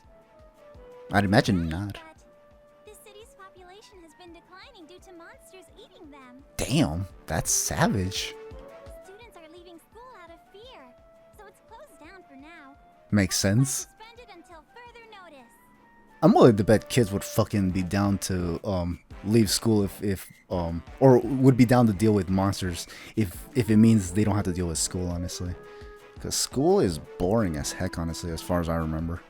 I'd imagine not. But the city's population has been declining due to monsters eating them. Damn, that's savage. Students are leaving school out of fear, so it's closed down for now. Makes sense. Suspended until further notice. I'm willing to bet kids would fucking be down to leave school if or would be down to deal with monsters if it means they don't have to deal with school, honestly. Because school is boring as heck, honestly, as far as I remember.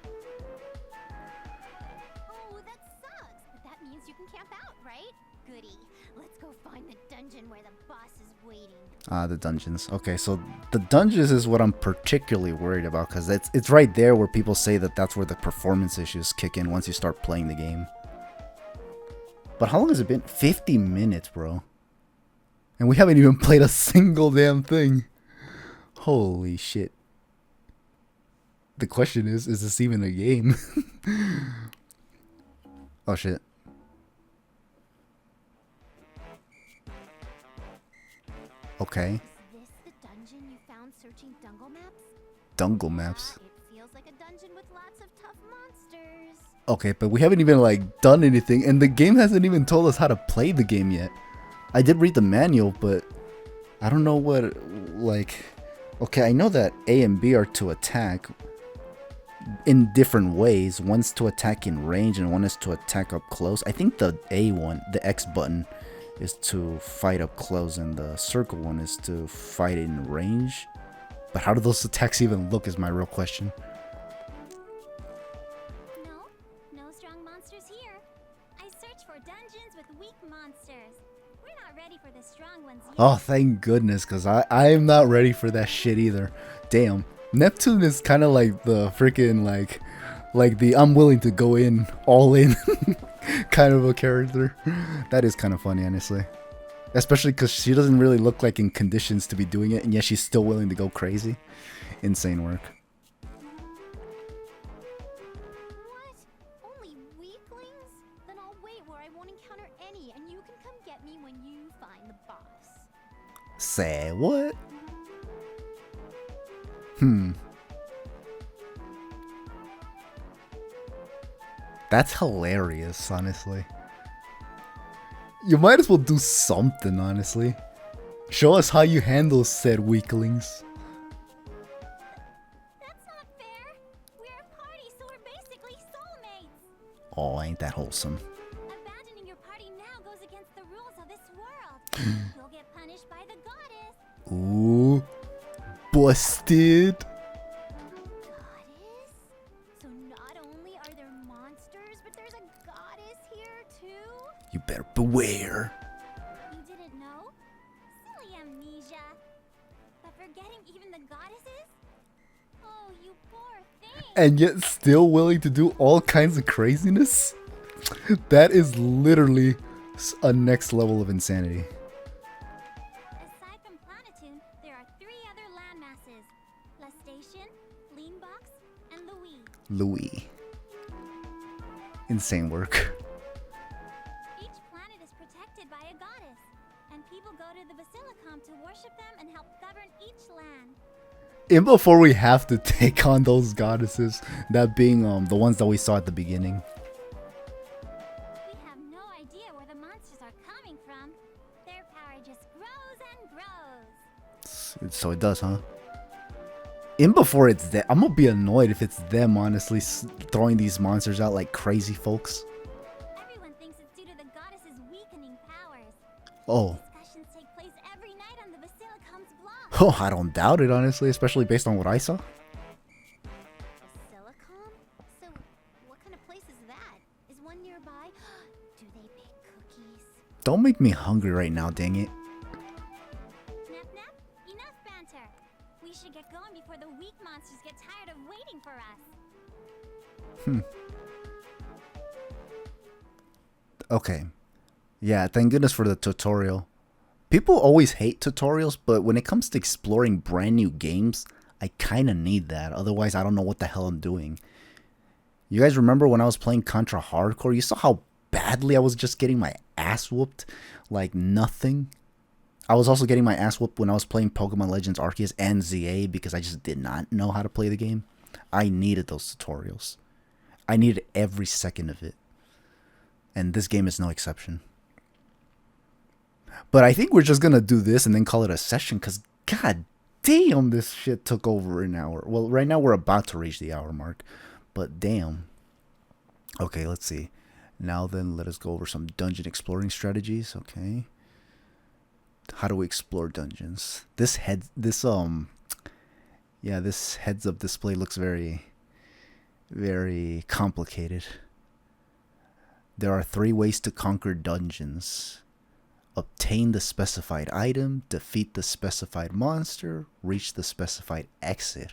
Oh, that sucks. But that means you can camp out, right? Goody. Let's go find the dungeon where the boss is waiting. The dungeons. Okay, so the dungeons is what I'm particularly worried about, because it's right there where people say that that's where the performance issues kick in once you start playing the game. But how long has it been? 50 minutes, bro. And we haven't even played a single damn thing. Holy shit. The question is this even a game? Oh shit. Okay. Is this the dungeon you found searching Dungle maps? Dungle maps. It feels like a dungeon with lots of tough monsters. Okay, but we haven't even like done anything, and the game hasn't even told us how to play the game yet. I did read the manual, but I don't know what, like, okay, I know that A and B are to attack in different ways. One's to attack in range and one is to attack up close. I think the A one, the X button, is to fight up close, and the circle one is to fight in range. But how do those attacks even look is my real question. No strong monsters here. I search for dungeons with weak monsters. We're not ready for the strong ones yet. Oh, thank goodness, because I am not ready for that shit either. Damn. Neptune is kind of like the freaking, like the I'm willing to go in, all in kind of a character. That is kind of funny, honestly. Especially because she doesn't really look like in conditions to be doing it, and yet she's still willing to go crazy. Insane work. What? Only weaklings? Then I'll wait where I won't encounter any, and you can come get me when you find the boss. Say what? That's hilarious, honestly. You might as well do something, honestly. Show us how you handle said weaklings. That's not fair. We're a party, so we're basically soulmates. Oh, ain't that wholesome. Abandoning your party now goes against the rules of this world. You'll get punished by the goddess. Ooh. Busted. Goddess? So not only are there monsters, but there's a goddess here too? You better beware. You didn't know? Silly amnesia. But forgetting even the goddesses? Oh, you poor thing. And yet still willing to do all kinds of craziness? That is literally a next level of insanity. Aside from Planetoon, there are 3 other landmasses. La Station, Leanbox, and Louis. Louis. Insane work. Each planet is protected by a goddess, and people go to the Basilicom to worship them and help govern each land. And before we have to take on those goddesses, that being the ones that we saw at the beginning. We have no idea where the monsters are coming from. Their power just grows and grows. So it does, huh? In before it's them, I'm gonna be annoyed if it's them, honestly, throwing these monsters out like crazy folks. Everyone thinks it's due to the goddess's weakening powers. Oh. Discussions take place every night on the Basilicom's blog. Oh, I don't doubt it, honestly, especially based on what I saw. Basilicom? So, what kind of place is that? Is one nearby? Do they bake cookies? Don't make me hungry right now, dang it. Nap nap, enough banter. We should get going before the weak monsters get tired of waiting for us. Okay. Yeah, thank goodness for the tutorial. People always hate tutorials, but when it comes to exploring brand new games, I kinda need that. Otherwise, I don't know what the hell I'm doing. You guys remember when I was playing Contra Hardcore? You saw how badly I was just getting my ass whooped? Like nothing. I was also getting my ass whooped when I was playing Pokemon Legends Arceus and ZA because I just did not know how to play the game. I needed those tutorials. I needed every second of it. And this game is no exception. But I think we're just gonna do this and then call it a session, because god damn, this shit took over an hour. Well, right now we're about to reach the hour mark, but damn. Okay, let's see. Now then, let us go over some dungeon exploring strategies. Okay. How do we explore dungeons? This heads up display looks very, very complicated. There are 3 ways to conquer dungeons. Obtain the specified item, defeat the specified monster, reach the specified exit.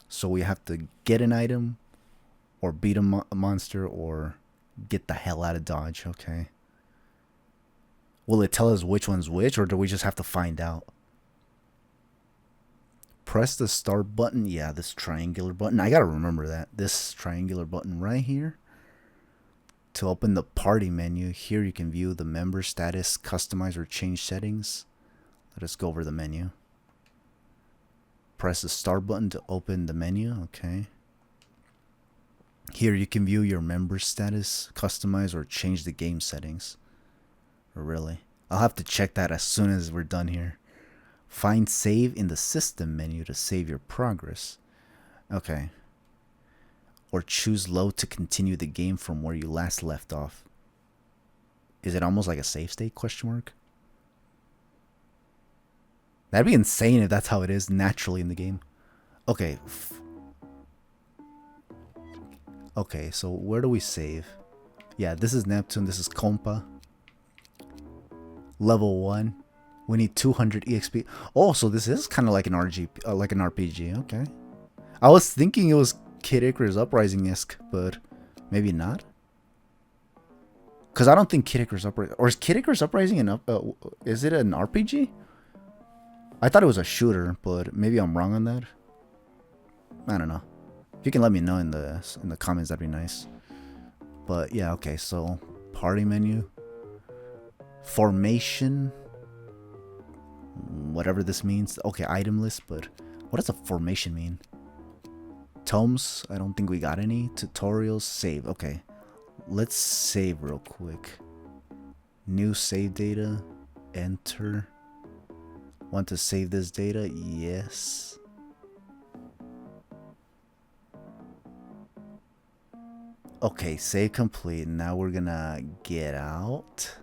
So we have to get an item, or beat a monster, or get the hell out of Dodge, okay? Will it tell us which one's which, or do we just have to find out? Press the start button. Yeah, this triangular button. I gotta remember that. This triangular button right here. To open the party menu, here you can view the member status, customize or change settings. Let us go over the menu. Press the start button to open the menu, okay. Here you can view your member status, customize or change the game settings. Really? I'll have to check that as soon as we're done here. Find save in the system menu to save your progress. Okay. Or choose load to continue the game from where you last left off. Is it almost like a save state, question mark? That'd be insane if that's how it is naturally in the game. Okay. Okay, so where do we save? Yeah, this is Neptune, this is Compa. Level 1. We need 200 EXP. Oh, so this is kind of like an RPG, okay. I was thinking it was Kid Icarus Uprising-esque, but maybe not. Because I don't think Kid Icarus Uprising... Or is Kid Icarus Uprising is it an RPG? I thought it was a shooter, but maybe I'm wrong on that. I don't know. If you can let me know in the comments, that'd be nice. But yeah, okay, so party menu. Formation. Whatever this means. Okay, item list, but what does a formation mean? Tomes, I don't think we got any. Tutorials, save. Okay, let's save real quick. New save data, enter. Want to save this data? Yes. Okay, save complete. Now we're gonna get out.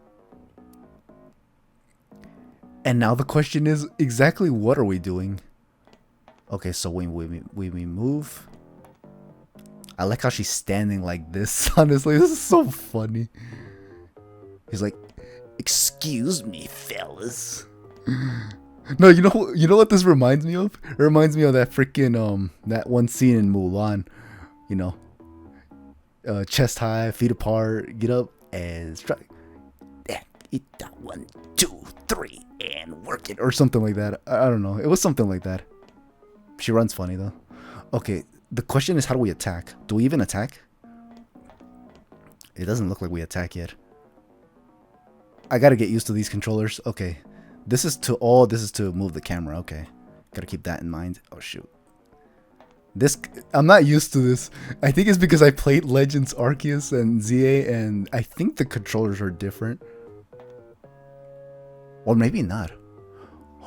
And now the question is, exactly what are we doing? Okay, so when we move, I like how she's standing like this. Honestly, this is so funny. He's like, "Excuse me, fellas." No, you know what this reminds me of? It reminds me of that freaking that one scene in Mulan. You know, chest high, feet apart, get up and strike. Eat that 1, 2, 3, and work it, or something like that. I don't know. It was something like that. She runs funny though. Okay, the question is, how do we attack? Do we even attack? It doesn't look like we attack yet. I gotta get used to these controllers. Okay, this is to move the camera. Okay, gotta keep that in mind. Oh shoot, I'm not used to this. I think it's because I played Legends Arceus and ZA, and I think the controllers are different, or maybe not.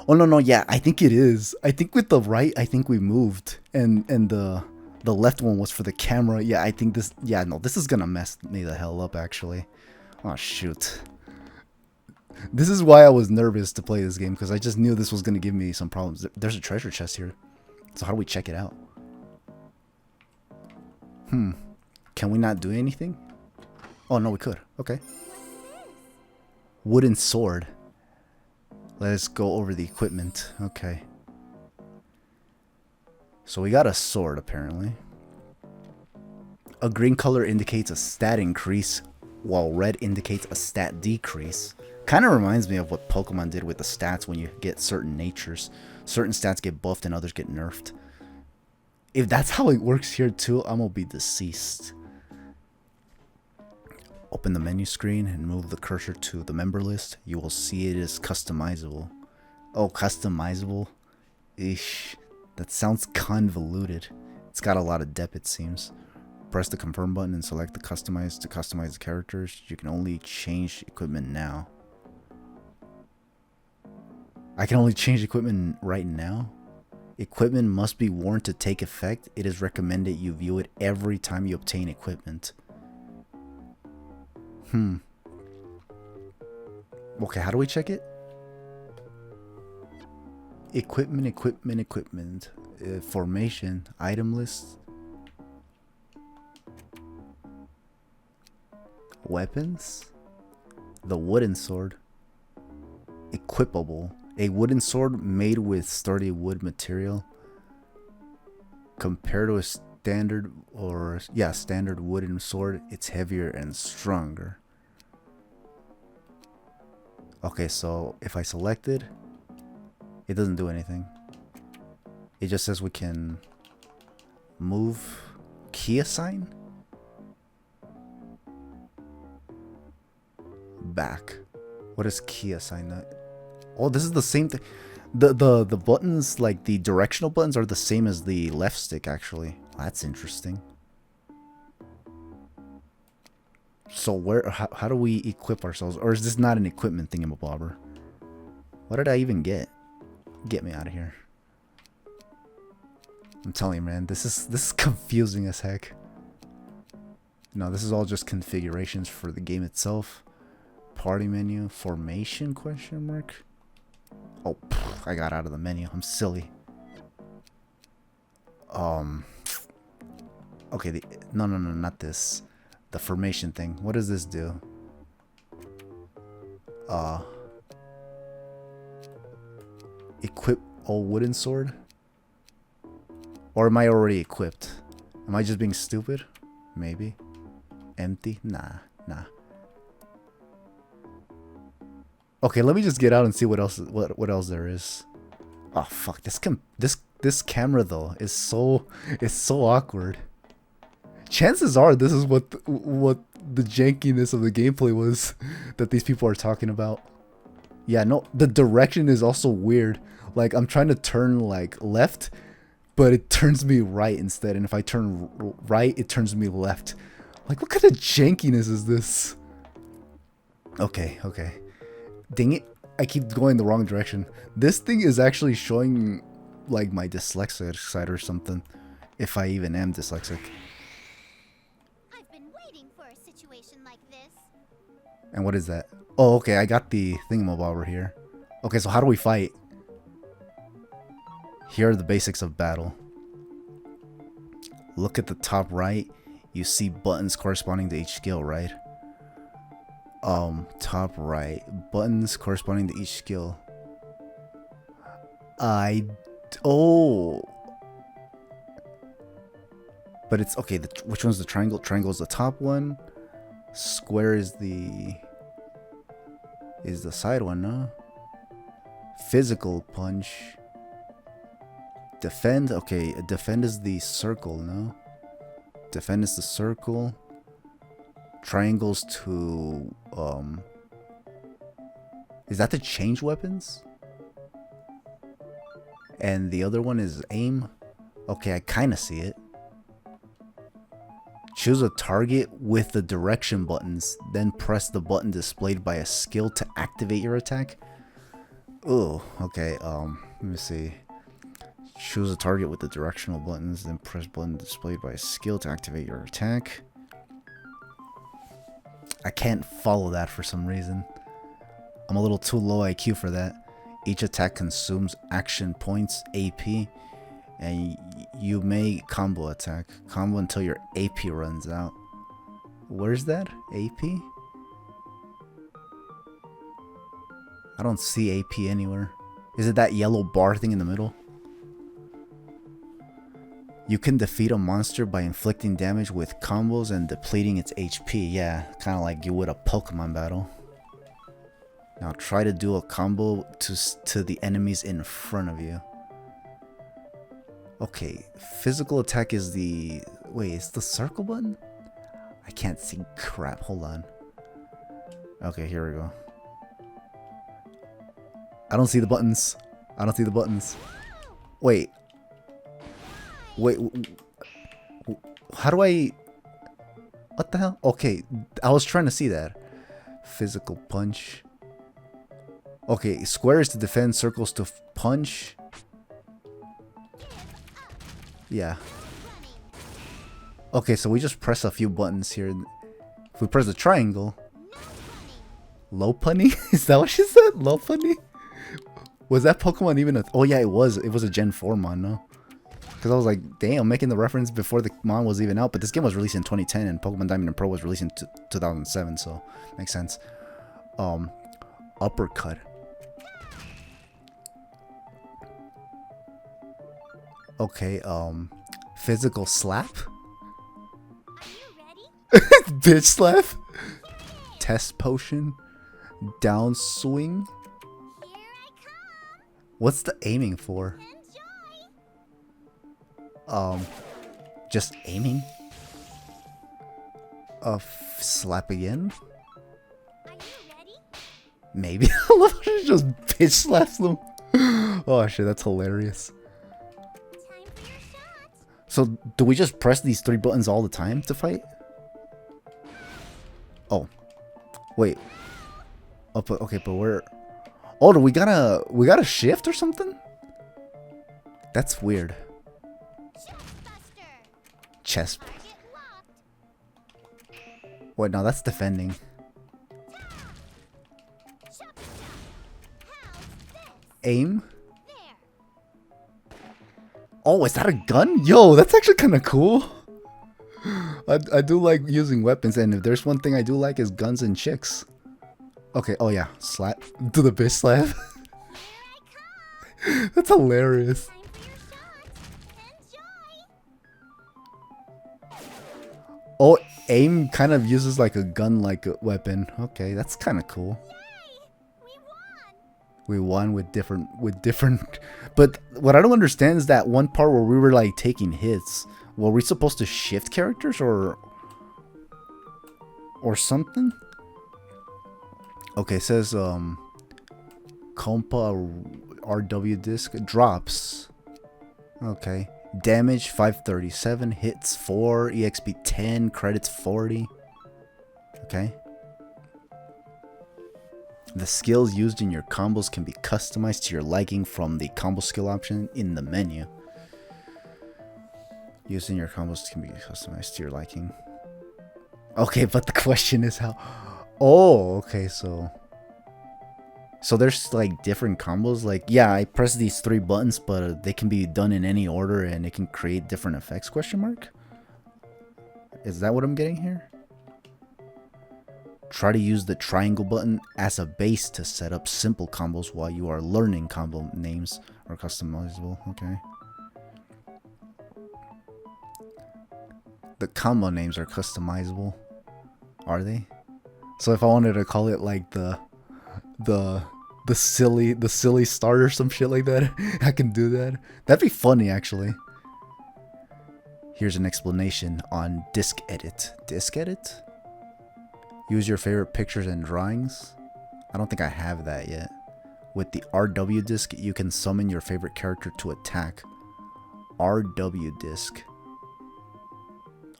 Oh no, yeah, I think it is. I think with the right, I think we moved, and the left one was for the camera. Yeah, I think this. Yeah, no, this is gonna mess me the hell up actually. Oh shoot. This is why I was nervous to play this game, because I just knew this was gonna give me some problems. There's a treasure chest here, so how do we check it out? Can we not do anything? Oh no, we could. Okay. Wooden sword. Let's go over the equipment. Okay. So we got a sword, apparently. A green color indicates a stat increase, while red indicates a stat decrease. Kind of reminds me of what Pokemon did with the stats when you get certain natures. Certain stats get buffed and others get nerfed. If that's how it works here too, I'm gonna be deceased. Open the menu screen and move the cursor to the member list. You will see it is customizable. Oh, customizable? Eesh. That sounds convoluted. It's got a lot of depth, it seems. Press the confirm button and select the customize to customize the characters. You can only change equipment now. I can only change equipment right now? Equipment must be worn to take effect. It is recommended you view it every time you obtain equipment. Okay, how do we check it? Equipment. Formation. Item list. Weapons. The wooden sword. Equipable. A wooden sword made with sturdy wood material. Compared to a standard wooden sword, it's heavier and stronger. Okay, so if I selected, it doesn't do anything. It just says we can move key assign back. What is key assign? Oh, this is the same thing. The buttons, like the directional buttons, are the same as the left stick actually. That's interesting. So how do we equip ourselves? Or is this not an equipment thingamabobber? What did I even get? Get me out of here. I'm telling you, man, this is confusing as heck. No, this is all just configurations for the game itself. Party menu, formation, question mark. Oh, I got out of the menu. I'm silly. Okay, no, not this. The formation thing. What does this do? Equip a wooden sword? Or am I already equipped? Am I just being stupid? Maybe. Empty? Nah. Okay, let me just get out and see what else there is. Oh fuck, this camera though is so awkward. Chances are this is what the jankiness of the gameplay was that these people are talking about. Yeah, no, the direction is also weird. Like I'm trying to turn like left, but it turns me right instead, and if I turn right, it turns me left. Like what kind of jankiness is this? Okay. Dang it, I keep going the wrong direction. This thing is actually showing like my dyslexic side or something, if I even am dyslexic. I've been waiting for a situation like this. And what is that? Oh, okay, I got the thingamabobber here. Okay, so how do we fight? Here are the basics of battle. Look at the top right. You see buttons corresponding to each skill, right? Top right. Buttons corresponding to each skill. Oh. But it's, okay, which one's the triangle? Triangle is the top one. Square is the side one, no? Physical punch. Defend, okay, defend is the circle, no? Defend is the circle. Triangles to, is that to change weapons? And the other one is aim. Okay, I kind of see it. Choose a target with the direction buttons, then press the button displayed by a skill to activate your attack. Oh, okay, let me see. Choose a target with the directional buttons, then press button displayed by a skill to activate your attack. I can't follow that for some reason. I'm a little too low IQ for that. Each attack consumes action points, AP, and you may combo attack. Combo until your AP runs out. Where's that? AP? I don't see AP anywhere. Is it that yellow bar thing in the middle? You can defeat a monster by inflicting damage with combos and depleting its HP. Yeah, kind of like you would a Pokemon battle. Now try to do a combo to the enemies in front of you. Okay, physical attack is the... Wait, is the circle button? I can't see crap. Hold on. Okay, here we go. I don't see the buttons. Wait. Wait, how do I... What the hell? Okay, I was trying to see that. Physical punch. Okay, square is to defend, circles to punch. Yeah. Okay, so we just press a few buttons here. If we press the triangle... Low punny? Is that what she said? Low punny? Was that Pokemon even a... Oh yeah, it was. It was a Gen 4 mon, no? Because I was like, damn, making the reference before the mon was even out. But this game was released in 2010 and Pokemon Diamond and Pearl was released in 2007, so makes sense. Uppercut. Okay, physical slap? Are you ready? Bitch slap? Test potion? Downswing? Here I come. What's the aiming for? Enjoy. Just aiming? Slap again? Are you ready? Maybe. I love how she just bitch slaps them. Oh shit, that's hilarious. Time for your shot. So, do we just press these 3 buttons all the time to fight? Oh. Wait. Oh, but, okay, but where... Oh, do we gotta shift or something? That's weird. Chestbuster. Chest. Target locked. Wait, no, that's defending. Chop chop. How's this? Aim? There. Oh, is that a gun? Yo, that's actually kind of cool. I do like using weapons, and if there's one thing I do like is guns and chicks. Okay, oh yeah, slap. Do the bitch slap. Here I come. That's hilarious. Time for your shot. Enjoy. Oh, aim kind of uses like a gun-like weapon. Okay, that's kind of cool. Yay! We won. We won with different. But what I don't understand is that one part where we were like taking hits. Were we supposed to shift characters or something? Okay, it says Compa RW disc drops. Okay. Damage 537, hits 4, EXP 10, credits 40. Okay. The skills used in your combos can be customized to your liking from the combo skill option in the menu. Using your combos can be customized to your liking. Okay, but the question is how... Oh, okay, so there's like different combos. Like, yeah, I press these 3 buttons, but they can be done in any order and it can create different effects, question mark? Is that what I'm getting here? Try to use the triangle button as a base to set up simple combos while you are learning combo names are customizable. Okay. The combo names are customizable. Are they? So if I wanted to call it like the silly start or some shit like that, I can do that. That'd be funny actually. Here's an explanation on disc edit. Disc edit? Use your favorite pictures and drawings. I don't think I have that yet. With the RW disc, you can summon your favorite character to attack. RW disc.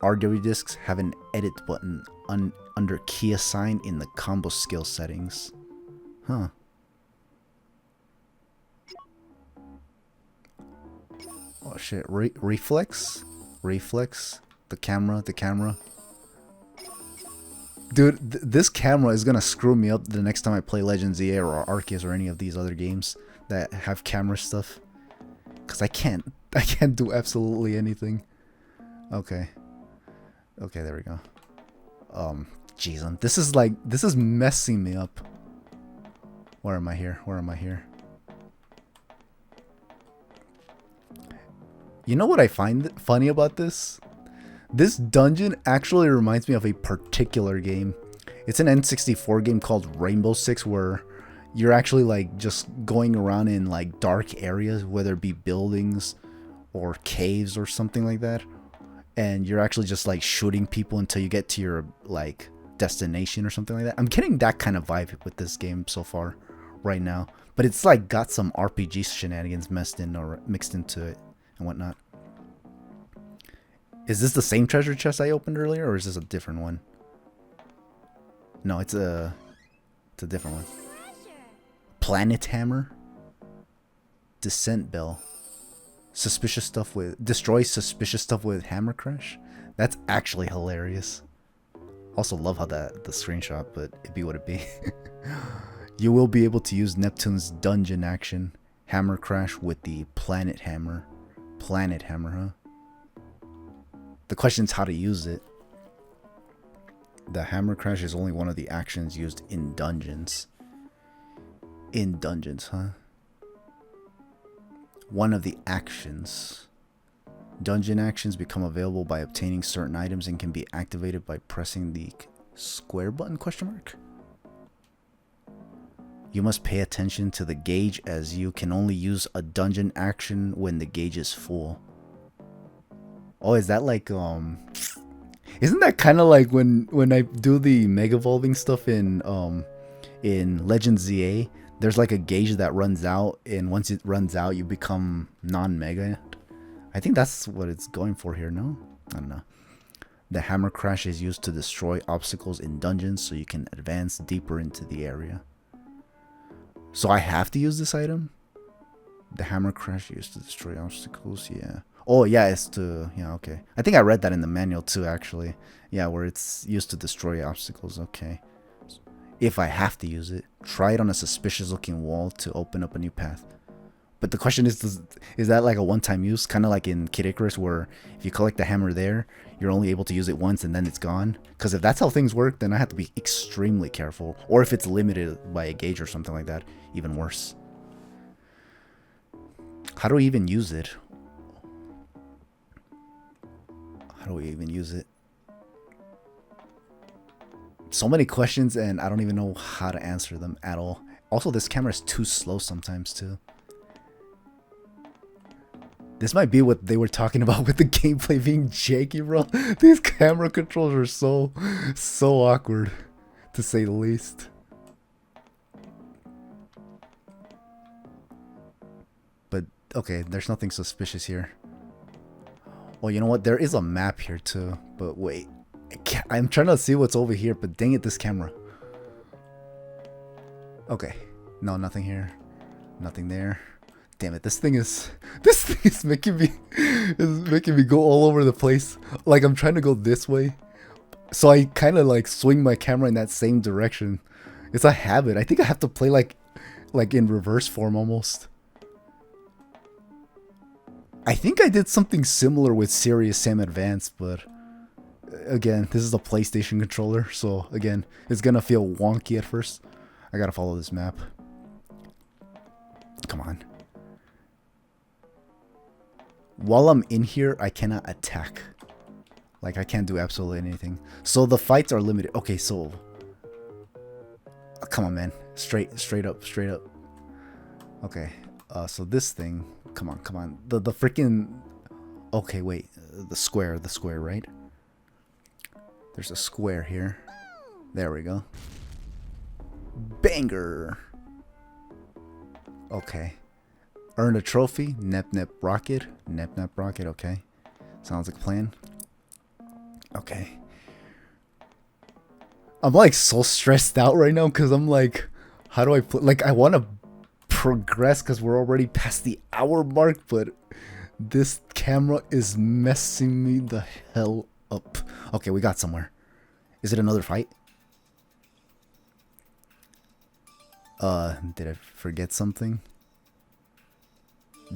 RW discs have an edit button under key assign in the combo skill settings. Huh. Oh shit, reflex? Reflex? The camera. Dude, this camera is gonna screw me up the next time I play Legends EA or Arceus or any of these other games that have camera stuff. Cause I can't do absolutely anything. Okay. Okay, there we go. Jeez, this is messing me up. Where am I here? You know what I find funny about this? This dungeon actually reminds me of a particular game. It's an N64 game called Rainbow Six where you're actually like just going around in like dark areas, whether it be buildings or caves or something like that. And you're actually just like shooting people until you get to your like destination or something like that. I'm getting that kind of vibe with this game so far right now. But it's like got some RPG shenanigans mixed into it and whatnot. Is this the same treasure chest I opened earlier, or is this a different one? No, it's a different one. Planet hammer. Descent bell. Suspicious stuff with destroy suspicious stuff with hammer crash. That's actually hilarious. Also love how the screenshot, but it be what it be. You will be able to use Neptune's dungeon action hammer crash with the planet hammer. Planet hammer, huh? The question is how to use it. The hammer crash is only one of the actions used in dungeons. In dungeons, huh? One of the actions. Dungeon actions become available by obtaining certain items and can be activated by pressing the square button, question mark? You must pay attention to the gauge as you can only use a dungeon action when the gauge is full. Oh, is that like isn't that kind of like when I do the mega evolving stuff in Legend ZA? There's like a gauge that runs out, and once it runs out, you become non-mega. I think that's what it's going for here, no? I don't know. The hammer crash is used to destroy obstacles in dungeons so you can advance deeper into the area. So I have to use this item? The hammer crash used to destroy obstacles, yeah. Oh, yeah, it's to... Yeah, okay. I think I read that in the manual too, actually. Yeah, where it's used to destroy obstacles, okay. If I have to use it, try it on a suspicious looking wall to open up a new path. But the question is that like a one-time use? Kind of like in Kid Icarus, where if you collect the hammer there, you're only able to use it once and then it's gone? Because if that's how things work, then I have to be extremely careful. Or if it's limited by a gauge or something like that, even worse. How do we even use it? How do we even use it? So many questions and I don't even know how to answer them at all. Also, this camera is too slow sometimes too. This might be what they were talking about with the gameplay being janky, bro. These camera controls are so awkward, to say the least. But, okay, there's nothing suspicious here. Well, you know what? There is a map here too. But wait. I'm trying to see what's over here, but dang it, this camera. Okay. No, nothing here. Nothing there. Damn it, this thing is making me go all over the place. Like I'm trying to go this way. So I kind of like swing my camera in that same direction. It's a habit. I think I have to play like in reverse form almost. I think I did something similar with Serious Sam Advance, but again, this is a PlayStation controller, so again, it's gonna feel wonky at first. I gotta follow this map. Come on. While I'm in here, I cannot attack. Like, I can't do absolutely anything. So the fights are limited. Okay, so... come on, man. Straight up. Okay, so this thing... Come on. The freaking... Okay, wait. The square, right? There's a square here. There we go. Banger! Okay. Earn a trophy. Nep rocket. Nep rocket, okay. Sounds like a plan. Okay. I'm like so stressed out right now because I'm like, how do I put... Like, I want to progress because we're already past the hour mark, but this camera is messing me the hell up. Okay, we got somewhere. Is it another fight? Did I forget something?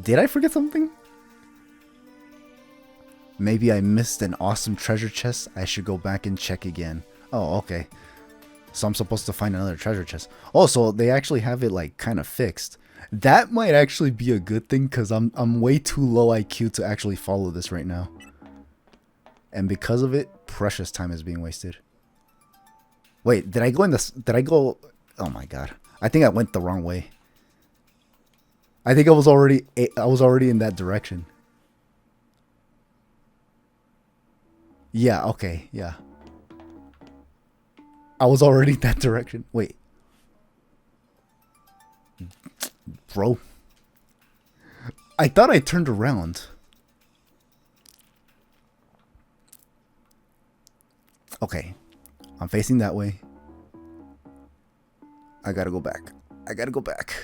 Did I forget something? Maybe I missed an awesome treasure chest. I should go back and check again. Oh, okay. So I'm supposed to find another treasure chest. Oh, so they actually have it like kind of fixed. That might actually be a good thing because I'm way too low IQ to actually follow this right now. And because of it, precious time is being wasted. Wait, did I go in this? Did I go? Oh my god. I think I went the wrong way. I think I was already in that direction. Yeah, okay, yeah. I was already in that direction. Wait. Bro. I thought I turned around. Okay, I'm facing that way. I gotta go back. I gotta go back.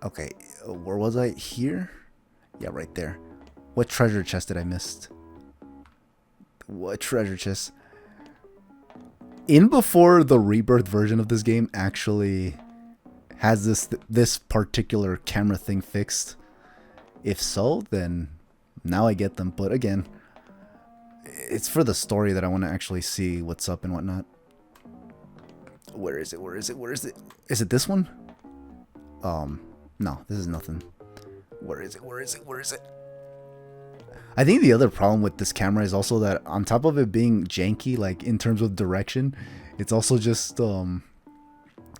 Okay, where was I? Here? Yeah, right there. What treasure chest did I miss? What treasure chest? In before the rebirth version of this game actually has this particular camera thing fixed. If so, then now I get them. But again, it's for the story that I want to actually see what's up and whatnot. Where is it? Where is it? Where is it? Is it this one? No, this is nothing. Where is it? Where is it? Where is it? I think the other problem with this camera is also that on top of it being janky, like in terms of direction, it's also just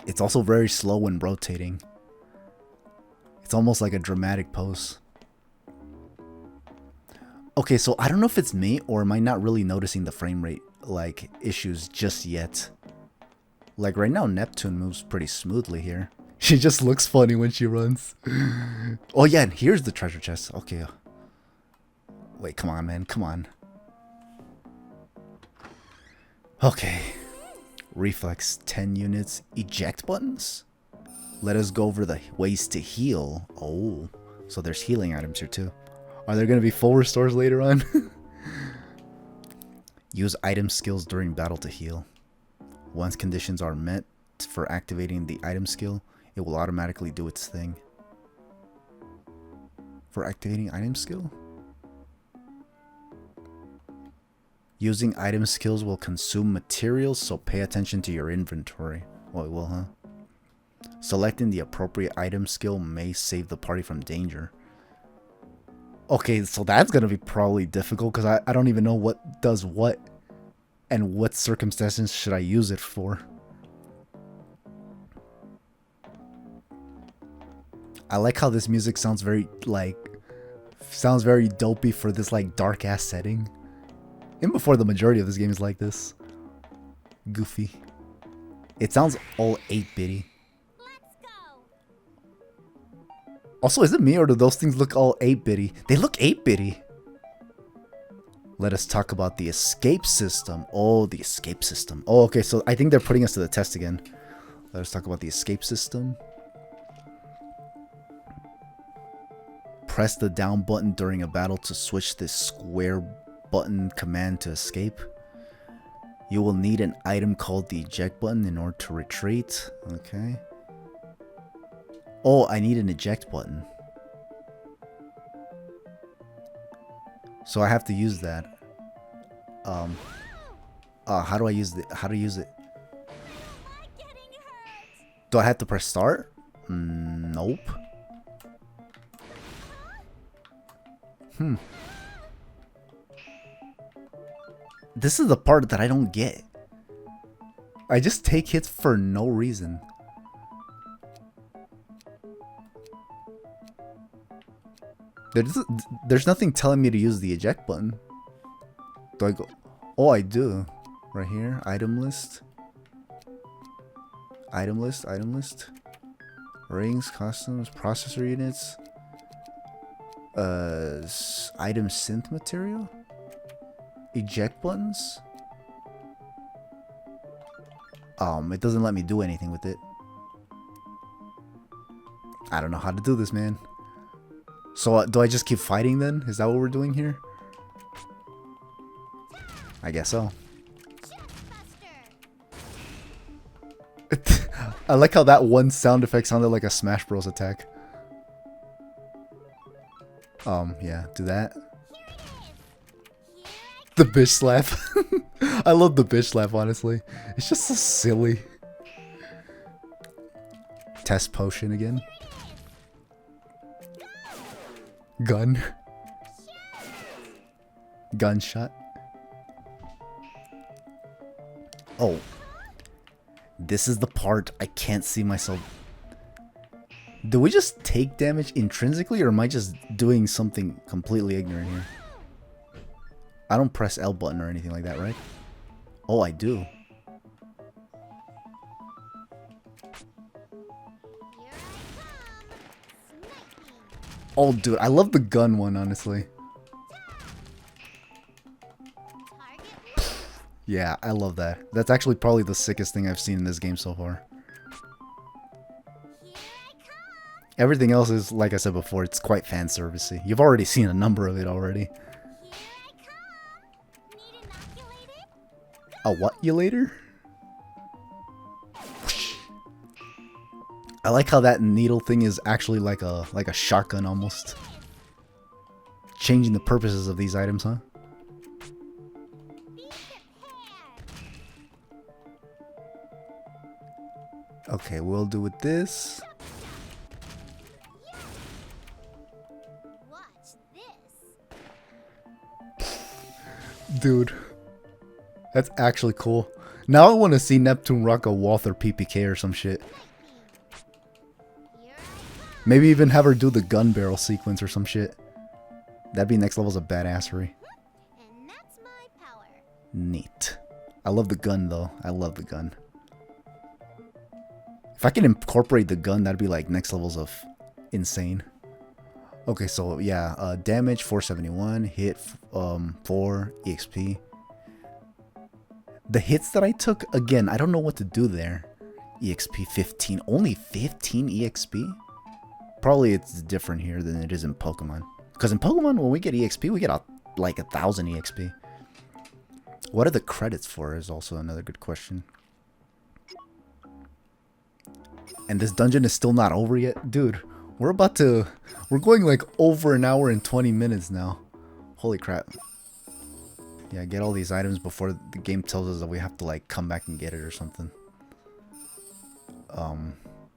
it's also very slow when rotating. It's almost like a dramatic pose. Okay, so I don't know if it's me or am I not really noticing the frame rate like issues just yet. Like right now Neptune moves pretty smoothly here. She just looks funny when she runs. Oh yeah, and here's the treasure chest. Okay. Wait, come on, man. Come on. Okay. Reflex 10 units. Eject buttons? Let us go over the ways to heal. Oh, so there's healing items here too. Are there going to be full restores later on? Use item skills during battle to heal. Once conditions are met for activating the item skill, it will automatically do its thing. For activating item skill? Using item skills will consume materials, so pay attention to your inventory. Well, it will, huh? Selecting the appropriate item skill may save the party from danger. Okay, so that's going to be probably difficult because I don't even know what does what and what circumstances should I use it for. I like how this music sounds very, dopey for this, like, dark-ass setting. Even before the majority of this game is like this. Goofy. It sounds all 8-bitty. Let's go. Also, is it me or do those things look all 8-bitty? They look 8-bitty. Let us talk about the escape system. Oh, the escape system. Oh, okay, so I think they're putting us to the test again. Let us talk about the escape system. Press the down button during a battle to switch the square button command to escape. You will need an item called the eject button in order to retreat. Okay. Oh, I need an eject button. So I have to use that. How do I use it? How to use it? Do I have to press start? Nope. This is the part that I don't get. I just take hits for no reason. There's nothing telling me to use the eject button. Do I go? Oh, I do. Right here. Item list. Item list. Item list. Rings, costumes, processor units. Item synth material. Eject buttons. It doesn't let me do anything with it. I don't know how to do this, man. So do I just keep fighting then? Is that what we're doing here? I guess so. I like how that one sound effect sounded like a Smash Bros attack. Yeah, do that. The bitch slap. I love the bitch slap, honestly. It's just so silly. Test potion again. Gun. Gunshot. Oh. This is the part I can't see myself. Do we just take damage intrinsically, or am I just doing something completely ignorant here? I don't press L button or anything like that, right? Oh, I do. Oh, dude, I love the gun one, honestly. Yeah, I love that. That's actually probably the sickest thing I've seen in this game so far. Here I come. Everything else is, like I said before, it's quite fan servicey. You've already seen a number of it already. Here I come. Need inoculated? A what you later? I like how that needle thing is actually like a shotgun almost. Changing the purposes of these items, huh? Be prepared. Okay, we'll do with this. Watch this. Dude. That's actually cool. Now I want to see Neptune rock a Walther PPK or some shit. Here I come. Maybe even have her do the gun barrel sequence or some shit. That'd be next levels of badassery. And that's my power. Neat. I love the gun though. I love the gun. If I can incorporate the gun, that'd be like next levels of insane. Okay, so yeah, damage 471, hit 4, EXP. The hits that I took, again, I don't know what to do there. EXP 15, only 15 EXP? Probably it's different here than it is in Pokemon. Because in Pokemon, when we get EXP, we get like 1,000 EXP. What are the credits for is also another good question. And this dungeon is still not over yet? Dude, we're going like over an hour and 20 minutes now. Holy crap. Yeah, get all these items before the game tells us that we have to like come back and get it or something.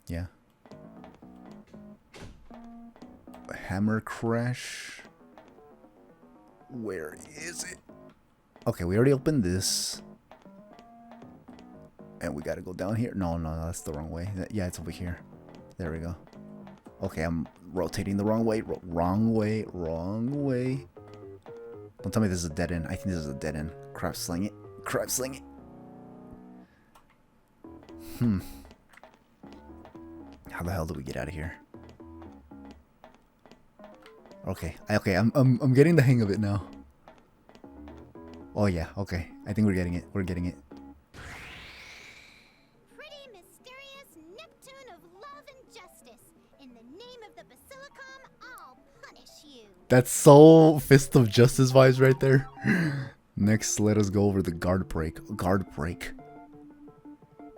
Yeah. Hammer Crash. Where is it? Okay, we already opened this. And we gotta go down here. No, that's the wrong way. Yeah, it's over here. There we go. Okay, I'm rotating the wrong way. Wrong way. Don't tell me this is a dead end. I think this is a dead end. Crap, sling it. How the hell do we get out of here? Okay, I'm getting the hang of it now. Oh yeah, okay. I think we're getting it. Pretty mysterious Neptune of love and justice. In the name of the Basilicom, I'll punish you. That's so Fist of Justice vibes right there. Next, let us go over the guard break.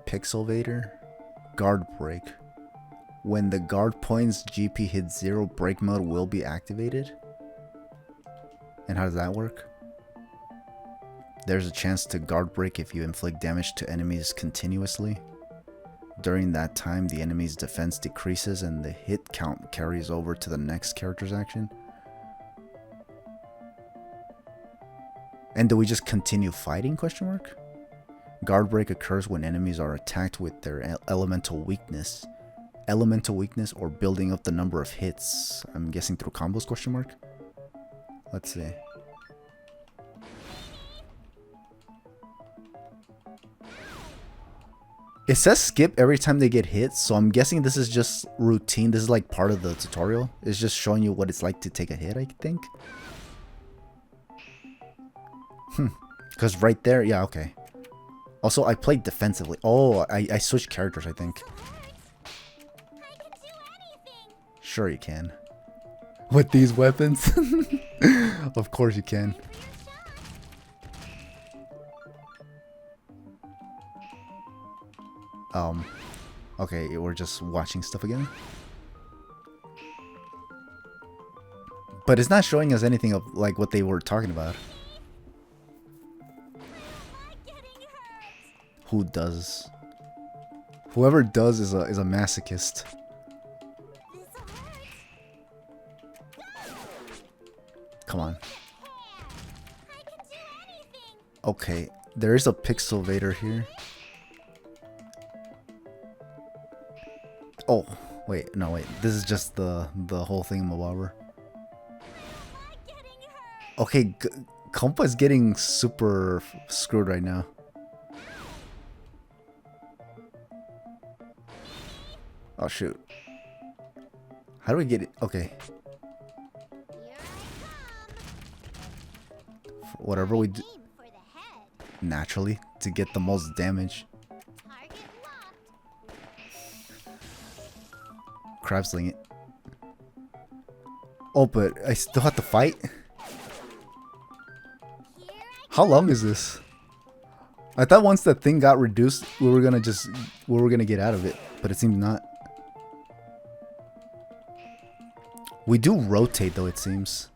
Pixelvator. Guard break. When the guard point's GP hits 0, break mode will be activated. And how does that work? There's a chance to guard break if you inflict damage to enemies continuously. During that time, the enemy's defense decreases and the hit count carries over to the next character's action. And do we just continue fighting? Guard break occurs when enemies are attacked with their elemental weakness. Or building up the number of hits. I'm guessing through combos? Let's see. It says skip every time they get hit, so I'm guessing this is just routine. This is like part of the tutorial. It's just showing you what it's like to take a hit, I think. Because right there, yeah, okay. Also, I played defensively. Oh, I switched characters, I think. I can do anything. Sure you can. With these weapons? Of course you can. Okay, we're just watching stuff again. But it's not showing us anything of like what they were talking about. Who does? Whoever does is a masochist. Come on. Okay, there is a Pixelvator here. Oh, wait, no, wait. This is just the whole thingamabobber. Okay, Kompa is getting super screwed right now. Oh, shoot. How do we get it? Okay. Whatever we do. naturally to get the most damage. Target locked. Crab sling it. Oh, but I still have to fight? How long is this? I thought once that thing got reduced, we were gonna get out of it, but it seems not. We do rotate though, it seems.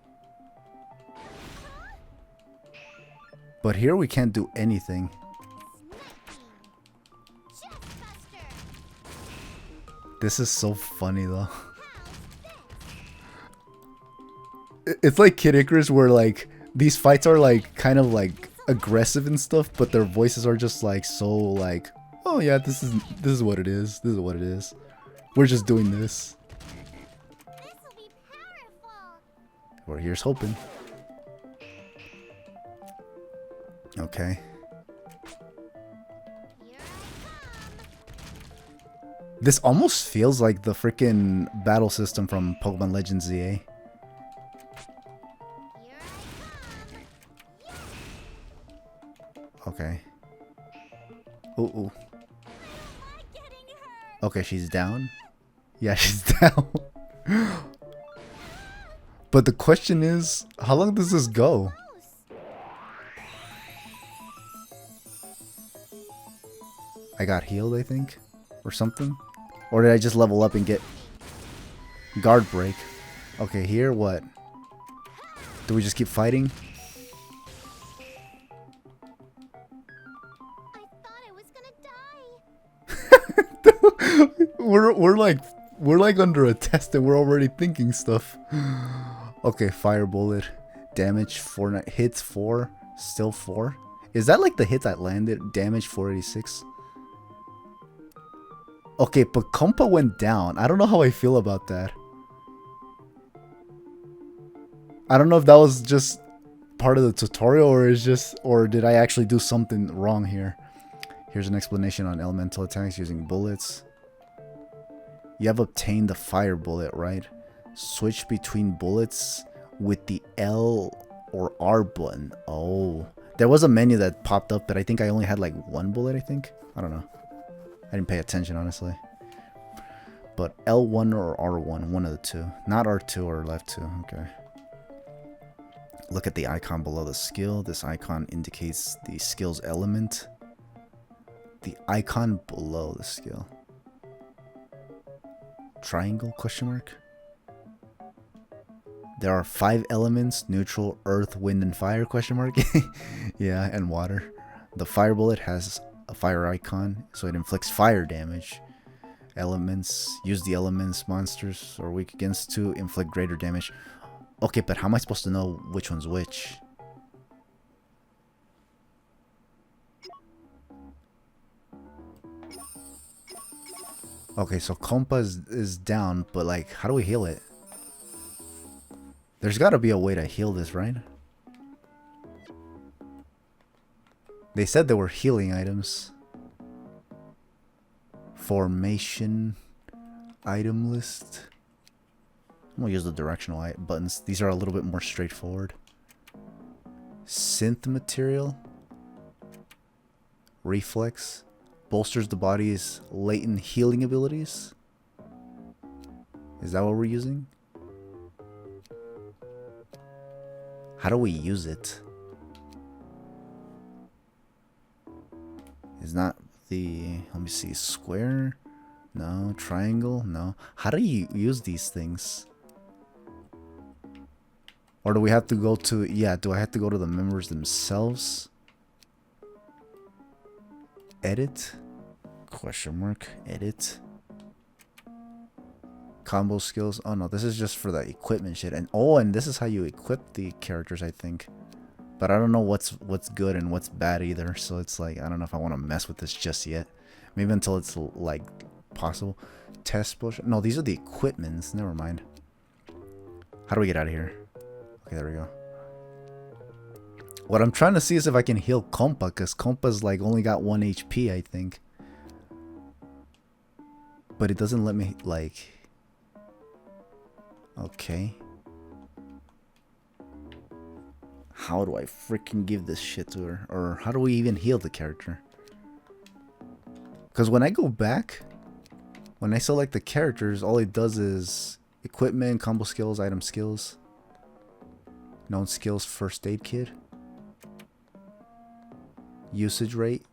But here we can't do anything. This is so funny though. It's like Kid Icarus where like these fights are like kind of like aggressive and stuff, but their voices are just like so like, oh yeah, this is what it is. This is what it is. We're just doing this. This'll be powerful. Well, here's hoping. Okay. Here I come. This almost feels like the freaking battle system from Pokemon Legends ZA. Here I Okay. Ooh, ooh. Getting hurt. Okay, she's down. Yeah, she's down. But the question is, how long does this go? I got healed, I think, or something. Or did I just level up and get guard break? Okay, here, what? Do we just keep fighting? I thought I was gonna die. we're like under a test and we're already thinking stuff. Okay, fire bullet. Damage 4, hits 4, still 4. Is that like the hit that landed? Damage 486. Okay, but Compa went down. I don't know how I feel about that. I don't know if that was just part of the tutorial or did I actually do something wrong here. Here's an explanation on elemental attacks using bullets. You have obtained the fire bullet, right? Switch between bullets with the L or R button. Oh, there was a menu that popped up, but I think I only had like one bullet, I think. I don't know. I didn't pay attention, honestly. But L1 or R1, one of the two. Not R2 or left 2. Okay. Look at the icon below the skill. This icon indicates the skill's element. The icon below the skill. Triangle, question mark? There are 5 elements: neutral, earth, wind, and fire, question mark? Yeah, and water. The fire bullet has a fire icon, so it inflicts fire damage. Elements, use the elements monsters are weak against to inflict greater damage. Okay, but how am I supposed to know which one's which? Okay, so Compa is down, but like, how do we heal it? There's gotta be a way to heal this, right? They said there were healing items. Formation item list. I'm gonna use the directional buttons. These are a little bit more straightforward. Synth material. Reflex. Bolsters the body's latent healing abilities. Is that what we're using? How do we use it? Is not the, let me see, square? No. Triangle? No. How do you use these things? Or do we have to go to, yeah, do I have to go to the members themselves? Edit? Question mark. Edit. Combo skills. Oh no, this is just for the equipment shit. And oh, and this is how you equip the characters, I think. But I don't know what's good and what's bad either. So it's like, I don't know if I want to mess with this just yet. Maybe until it's like possible. Test bullshit. No, these are the equipments. Never mind. How do we get out of here? Okay, there we go. What I'm trying to see is if I can heal Compa, because Kompa's like only got 1 HP, I think. But it doesn't let me like... Okay. How do I freaking give this shit to her? Or how do we even heal the character? Because when I go back, when I select the characters, all it does is equipment, combo skills, item skills, known skills, first aid kit, usage rate,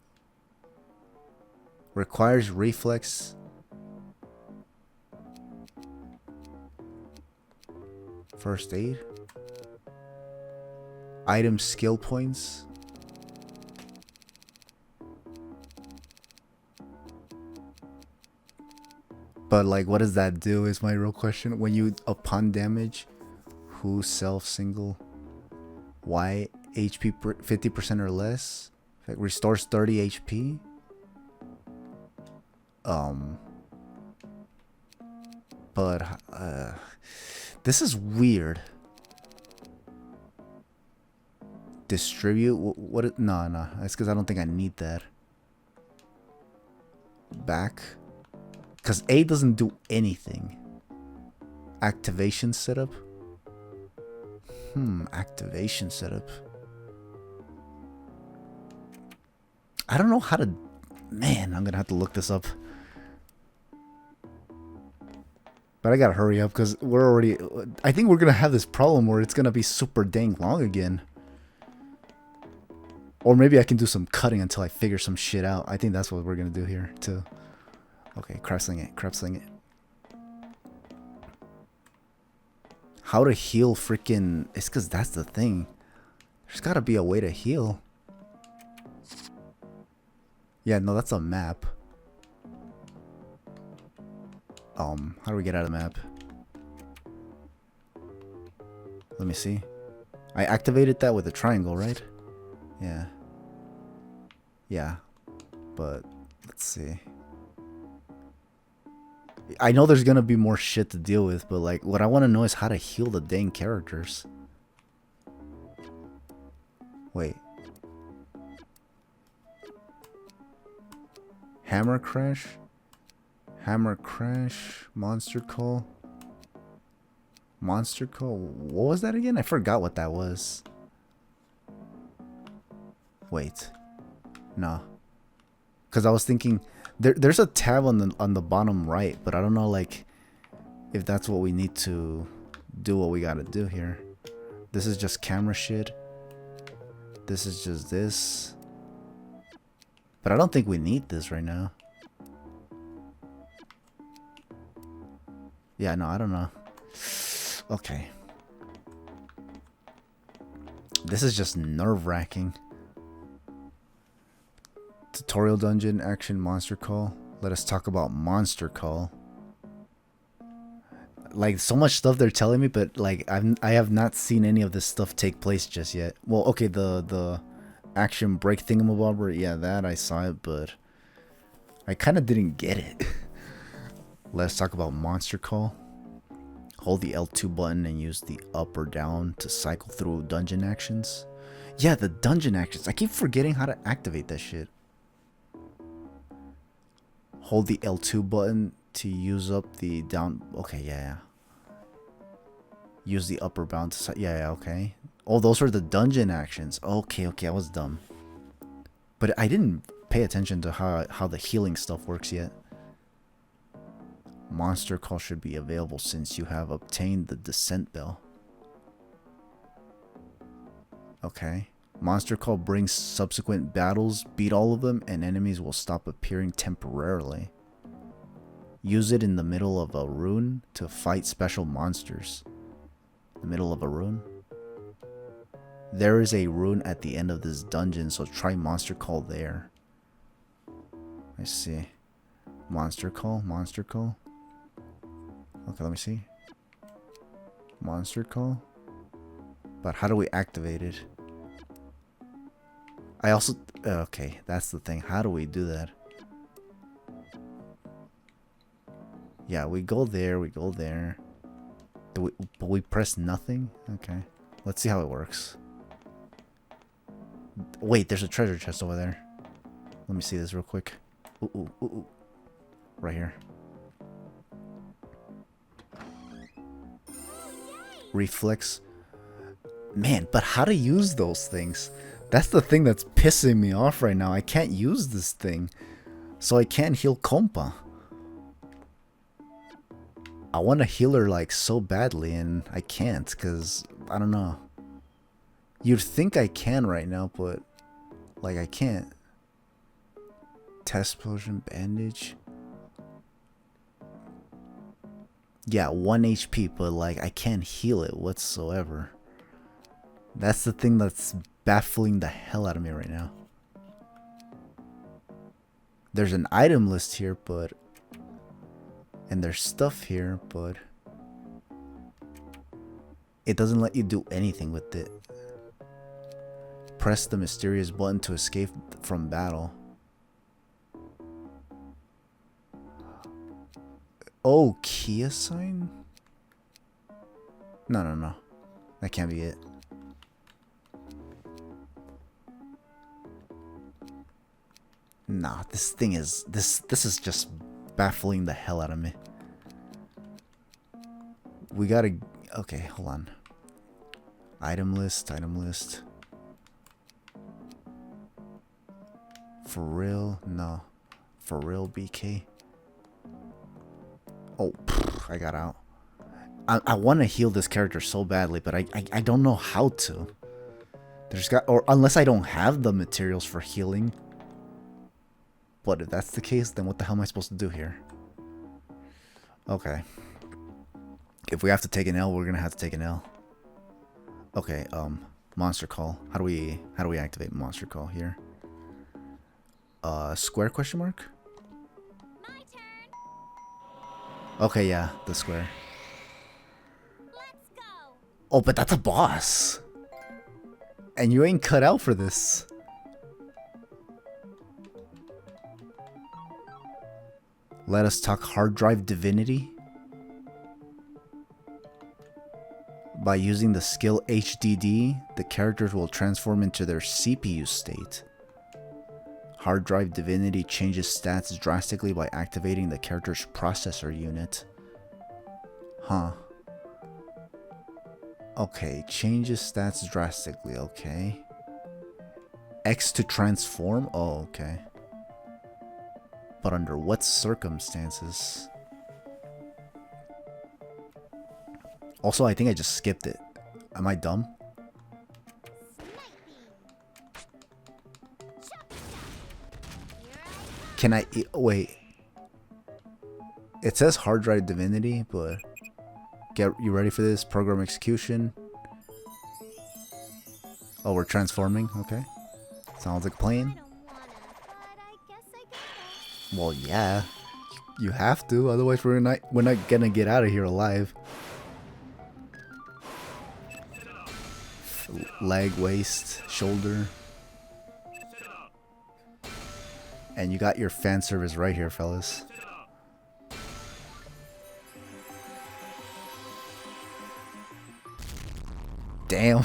requires reflex, first aid, item skill points, but like what does that do is my real question. When you upon damage, who self single, why HP 50% or less, restores 30 HP. But this is weird. Distribute? What? No. That's because I don't think I need that. Back. Because A doesn't do anything. Activation setup? Activation setup. I don't know how to... Man, I'm going to have to look this up. But I gotta hurry up because we're already... I think we're gonna have this problem where it's gonna be super dang long again. Or maybe I can do some cutting until I figure some shit out. I think that's what we're gonna do here too. Okay, crap sling it. How to heal freaking... It's because that's the thing. There's gotta be a way to heal. Yeah, no, that's a map. How do we get out of the map? Let me see. I activated that with a triangle, right? Yeah. Yeah. But, let's see. I know there's gonna be more shit to deal with, but like, what I want to know is how to heal the dang characters. Wait. Hammer crash? Hammer crash, monster call. Monster call. What was that again? I forgot what that was. Wait. No. Cuz I was thinking there's a tab on the bottom right, but I don't know like if that's what we need to do what we got to do here. This is just camera shit. This is just this. But I don't think we need this right now. Yeah, no, I don't know. Okay. This is just nerve-wracking. Tutorial dungeon, action, monster call. Let us talk about monster call. Like, so much stuff they're telling me, but like I have not seen any of this stuff take place just yet. Well, okay, the action break thingamabobber, yeah, that I saw it, but I kind of didn't get it. Let's talk about monster call. Hold the L2 button and use the up or down to cycle through dungeon actions. Yeah, the dungeon actions. I keep forgetting how to activate that shit. Hold the L2 button to use up the down. Okay, yeah. Use the up or down to... Yeah, okay. Oh, those are the dungeon actions. Okay, I was dumb. But I didn't pay attention to how the healing stuff works yet. Monster call should be available since you have obtained the descent bell. Okay. Monster call brings subsequent battles, beat all of them, and enemies will stop appearing temporarily. Use it in the middle of a rune to fight special monsters. The middle of a rune? There is a rune at the end of this dungeon, so try monster call there. I see. Monster call. Okay, let me see. Monster call. But how do we activate it? I also... Okay, that's the thing. How do we do that? Yeah, we go there. But we press nothing? Okay. Let's see how it works. Wait, there's a treasure chest over there. Let me see this real quick. Ooh. Right here. Reflex. Man, but how to use those things? That's the thing that's pissing me off right now. I can't use this thing. So I can't heal Compa. I want to heal her like so badly and I can't because I don't know. You'd think I can right now, but like I can't. Test potion, bandage. Yeah, 1 HP, but like I can't heal it whatsoever. That's the thing that's baffling the hell out of me right now. There's an item list here, but... And there's stuff here, but... It doesn't let you do anything with it. Press the mysterious button to escape from battle. Oh, key assign? No. That can't be it. Nah, this thing is... This is just baffling the hell out of me. We gotta... Okay, hold on. Item list. For real? No. For real, BK? Oh, I got out. I want to heal this character so badly, but I don't know how to. Or unless I don't have the materials for healing. But if that's the case, then what the hell am I supposed to do here? Okay. If we have to take an L, we're gonna have to take an L. Okay, monster call. How do we activate monster call here? Square question mark? My turn. Okay, yeah, the square. Let's go. Oh, but that's a boss. And you ain't cut out for this. Let us talk hard drive divinity. By using the skill HDD, the characters will transform into their CPU state. Hard drive divinity changes stats drastically by activating the character's processor unit. Huh. Okay, changes stats drastically, okay. X to transform? Oh, okay. But under what circumstances? Also, I think I just skipped it. Am I dumb? Can I... Wait. It says hard drive divinity, but... Get you ready for this? Program execution. Oh, we're transforming? Okay. Sounds like playing. Well, yeah. You have to, otherwise we're not gonna get out of here alive. Leg, waist, shoulder. And you got your fan service right here, fellas. Damn.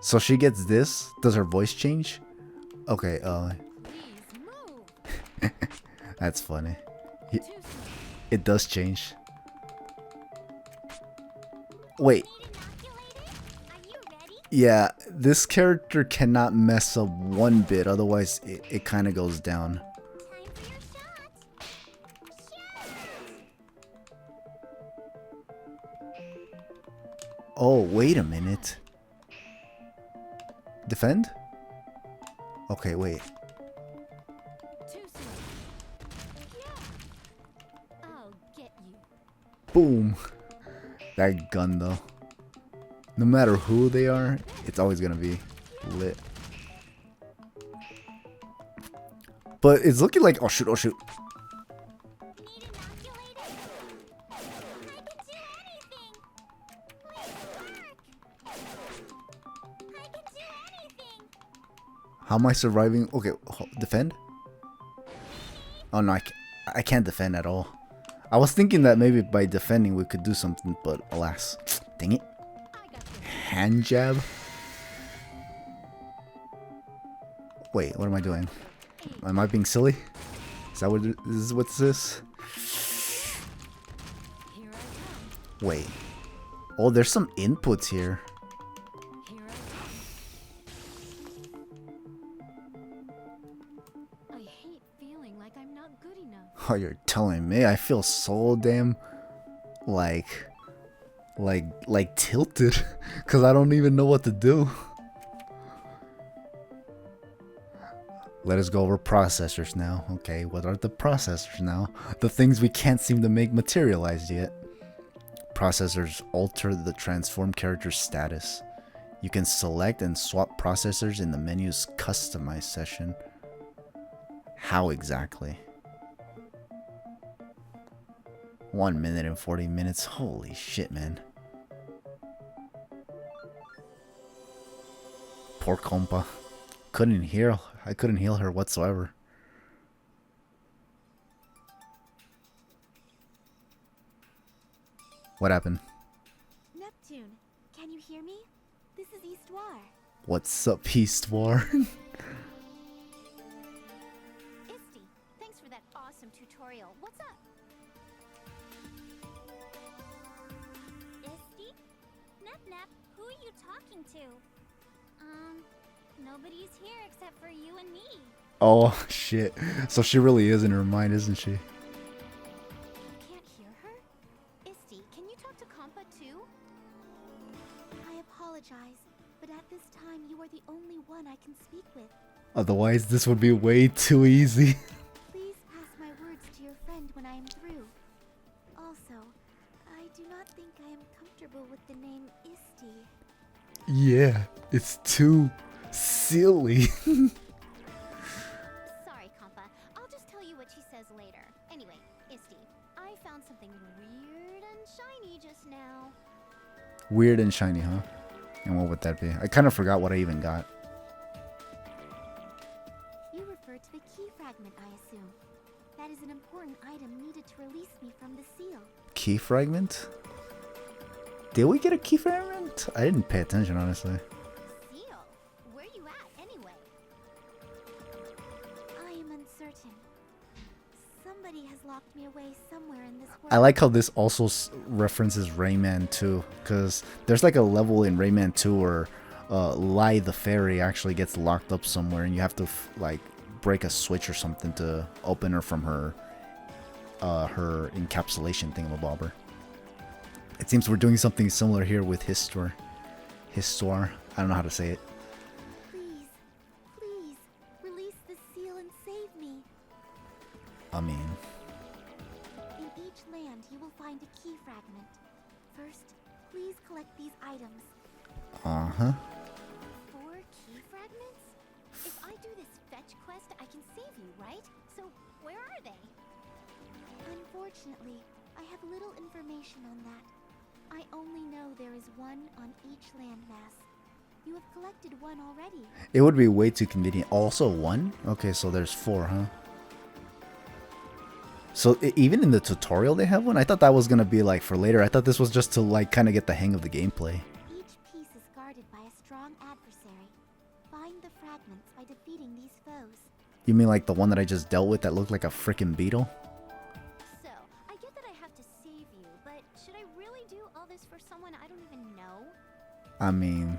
So she gets this? Does her voice change? Okay, that's funny. It does change. Wait. Yeah, this character cannot mess up one bit, otherwise it kind of goes down. Oh, wait a minute. Defend? Okay, wait. Boom. That gun though. No matter who they are, it's always gonna be lit. But it's looking like... Oh shoot, oh shoot. How am I surviving? Okay, defend? Oh no, I can't defend at all. I was thinking that maybe by defending we could do something, but alas. Dang it. Hand jab? Wait, what am I doing? Am I being silly? Is that what this is? What's this? Wait. Oh, there's some inputs here. Here I hate feeling like I'm not good enough. Oh, you're telling me? I feel so damn like tilted because I don't even know what to do. Let us go over processors now. Okay, what are the processors now? The things we can't seem to make materialized yet. Processors alter the transformed character's status. You can select and swap processors in the menu's customize session. How exactly? 1 minute and 40 minutes. Holy shit, man. Poor compa. I couldn't heal her whatsoever. What happened? Neptune, can you hear me? This is Eastwar. What's up, Eastwar? Isty, thanks for that awesome tutorial. What's up? Isty? Nep, who are you talking to? Nobody's here except for you and me. Oh, shit. So she really is in her mind, isn't she? You can't hear her? Isty, can you talk to Compa too? I apologize, but at this time you are the only one I can speak with. Otherwise, this would be way too easy. Please pass my words to your friend when I am through. Also, I do not think I am comfortable with the name Isty. Yeah, it's too silly. Sorry, Compa. I'll just tell you what she says later. Anyway, Isty, I found something weird and shiny just now. Weird and shiny, huh? And what would that be? I kind of forgot what I even got. You refer to the key fragment, I assume. That is an important item needed to release me from the seal. Key fragment? Did we get a key fragment? I didn't pay attention, honestly. Seal? Where you at, anyway? I am uncertain. Somebody has locked me away somewhere in this world. I like how this also references Rayman 2, because there's like a level in Rayman 2 where Lai the fairy actually gets locked up somewhere, and you have to like break a switch or something to open her from her encapsulation thingamabobber. It seems we're doing something similar here with Histoire. Histoire. I don't know how to say it. Please, please, release the seal and save me. I mean, In each land, you will find a key fragment. First, please collect these items. uh-huh. 4 key fragments? If I do this fetch quest, I can save you, right? So, where are they? Unfortunately, I have little information on that. I only know there is one on each landmass. You have collected one already. It would be way too convenient. Also one? Okay, so there's 4, huh? So even in the tutorial they have one? I thought that was gonna be like for later. I thought this was just to like kind of get the hang of the gameplay. Each piece is guarded by a strong adversary. Find the fragments by defeating these foes. You mean like the one that I just dealt with that looked like a freaking beetle? So, I get that I have to save you, but should I really do all this for someone I don't even know? I mean,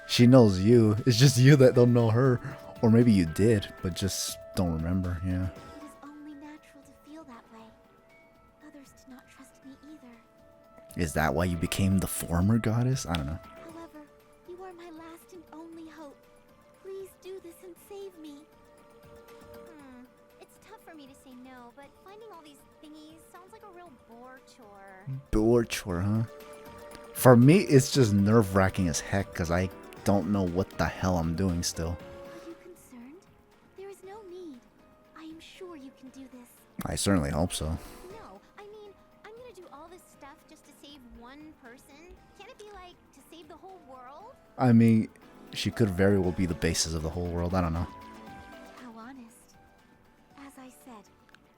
she knows you. It's just you that don't know her. Or maybe you did, but just don't remember, yeah. It is only natural to feel that way. Others do not trust me either. Is that why you became the former goddess? I don't know. However, you are my last and only hope. Please do this and save me. It's tough for me to say no, but finding all these thingies sounds like a real bore chore. Bore chore, huh? For me, it's just nerve-wracking as heck because I don't know what the hell I'm doing still. Are you concerned? There is no need. I am sure you can do this. I certainly hope so. No, I mean, I'm gonna do all this stuff just to save one person? Can't it be like, to save the whole world? I mean, she could very well be the basis of the whole world. I don't know. How honest. As I said,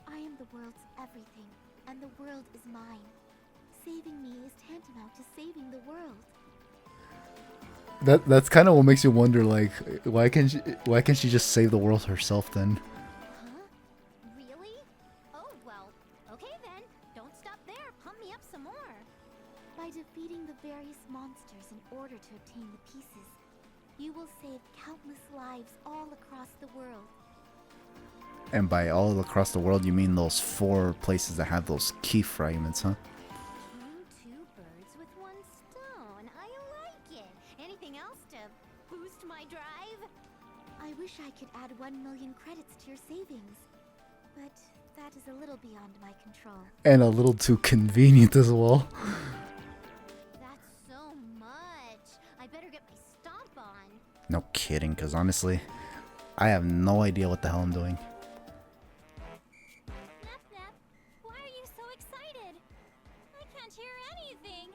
I am the world's everything, and the world is mine. Saving me is tantamount to saving the world. That's kind of what makes you wonder, like, why can't she just save the world herself then? Huh? Really? Oh, well, okay then. Don't stop there. Pump me up some more. By defeating the various monsters in order to obtain the pieces, you will save countless lives all across the world. And by all across the world, you mean those 4 places that have those key fragments, huh? Killing 2 birds with 1 stone. I like it. Anything else to boost my drive? I wish I could add 1 million credits to your savings, but that is a little beyond my control. And a little too convenient as well. That's so much. I better get my stomp on. No kidding, because honestly, I have no idea what the hell I'm doing. Nap Nap, why are you so excited? I can't hear anything.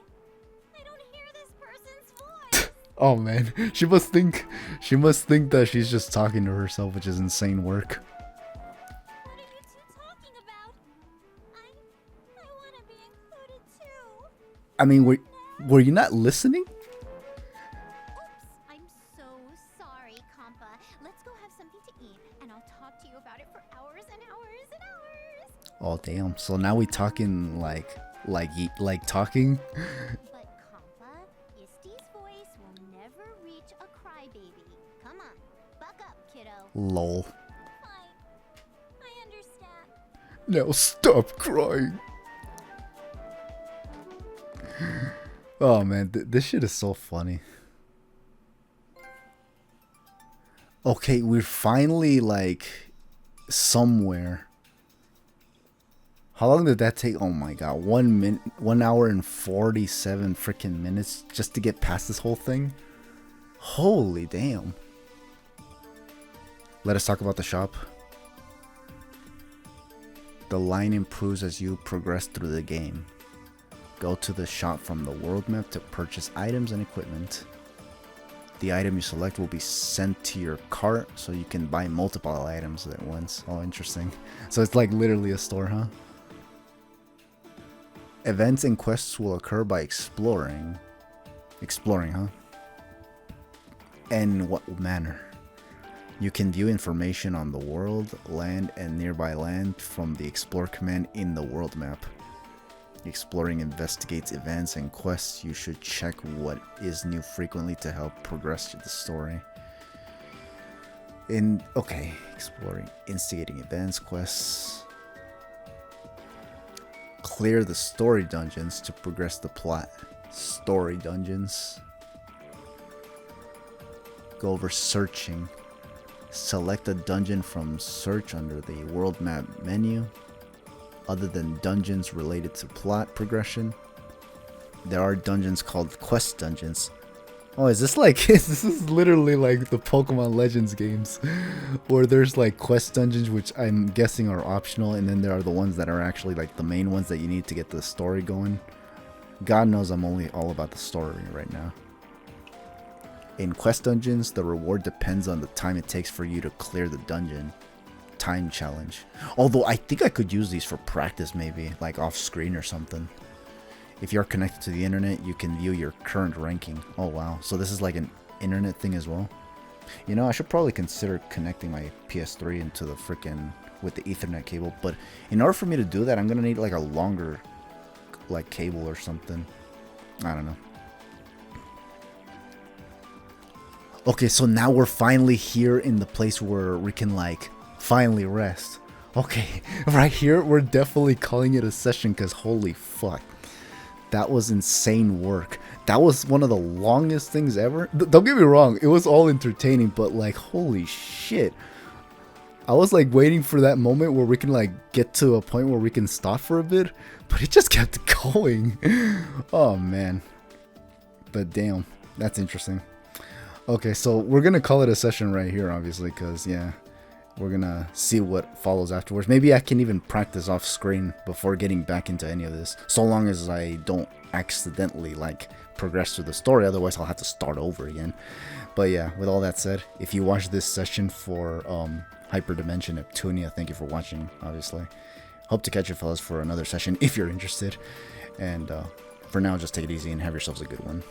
I don't hear this person's voice. Oh man, she must think that she's just talking to herself, which is insane work. What are you two talking about? I want to be included too. I mean, were you not listening? Oops, I'm so sorry, Compa. Let's go have something to eat, and I'll talk to you about it for hours and hours and hours. Oh damn! So now we talking like talking? But Compa, Isty's voice will never reach a crybaby. Come on, buck up, kiddo. Lol. Fine. I understand. Now stop crying. Oh man, this shit is so funny. Okay, we're finally like somewhere. How long did that take? Oh my god, 1 hour and 47 freaking minutes just to get past this whole thing? Holy damn. Let us talk about the shop. The line improves as you progress through the game. Go to the shop from the world map to purchase items and equipment. The item you select will be sent to your cart so you can buy multiple items at once. Oh, interesting. So it's like literally a store, huh? Events and quests will occur by exploring. Exploring, huh? And in what manner? You can view information on the world, land, and nearby land from the explore command in the world map. Exploring investigates events and quests. You should check what is new frequently to help progress the story. Okay, exploring, instigating events, quests. Clear the story dungeons to progress the plot. Story dungeons. Go over searching. Select a dungeon from search under the world map menu. Other than dungeons related to plot progression, there are dungeons called quest dungeons. Oh, is this like this is literally like the Pokemon Legends games where there's like quest dungeons, which I'm guessing are optional, and then there are the ones that are actually like the main ones that you need to get the story going. God knows I'm only all about the story right now. In quest dungeons, the reward depends on the time it takes for you to clear the dungeon. Time challenge. Although I think I could use these for practice, maybe like off screen or something. If you're connected to the internet, you can view your current ranking. Oh wow, so this is like an internet thing as well. You know, I should probably consider connecting my PS3 into the freaking with the Ethernet cable, but in order for me to do that, I'm gonna need like a longer like cable or something. I don't know. Okay, so now we're finally here in the place where we can like finally rest. Okay, right here we're definitely calling it a session because holy fuck, that was insane work. That was one of the longest things ever. Don't get me wrong, it was all entertaining, but like holy shit, I was like waiting for that moment where we can like get to a point where we can stop for a bit, but it just kept going. Oh man, but damn, that's interesting. Okay, so we're gonna call it a session right here, obviously, because yeah, we're gonna see what follows afterwards. Maybe I can even practice off screen before getting back into any of this, so long as I don't accidentally like progress through the story. Otherwise I'll have to start over again. But yeah, with all that said, if you watched this session for Hyperdimension Neptunia, thank you for watching, obviously. Hope to catch you fellas for another session if you're interested, and for now, just take it easy and have yourselves a good one.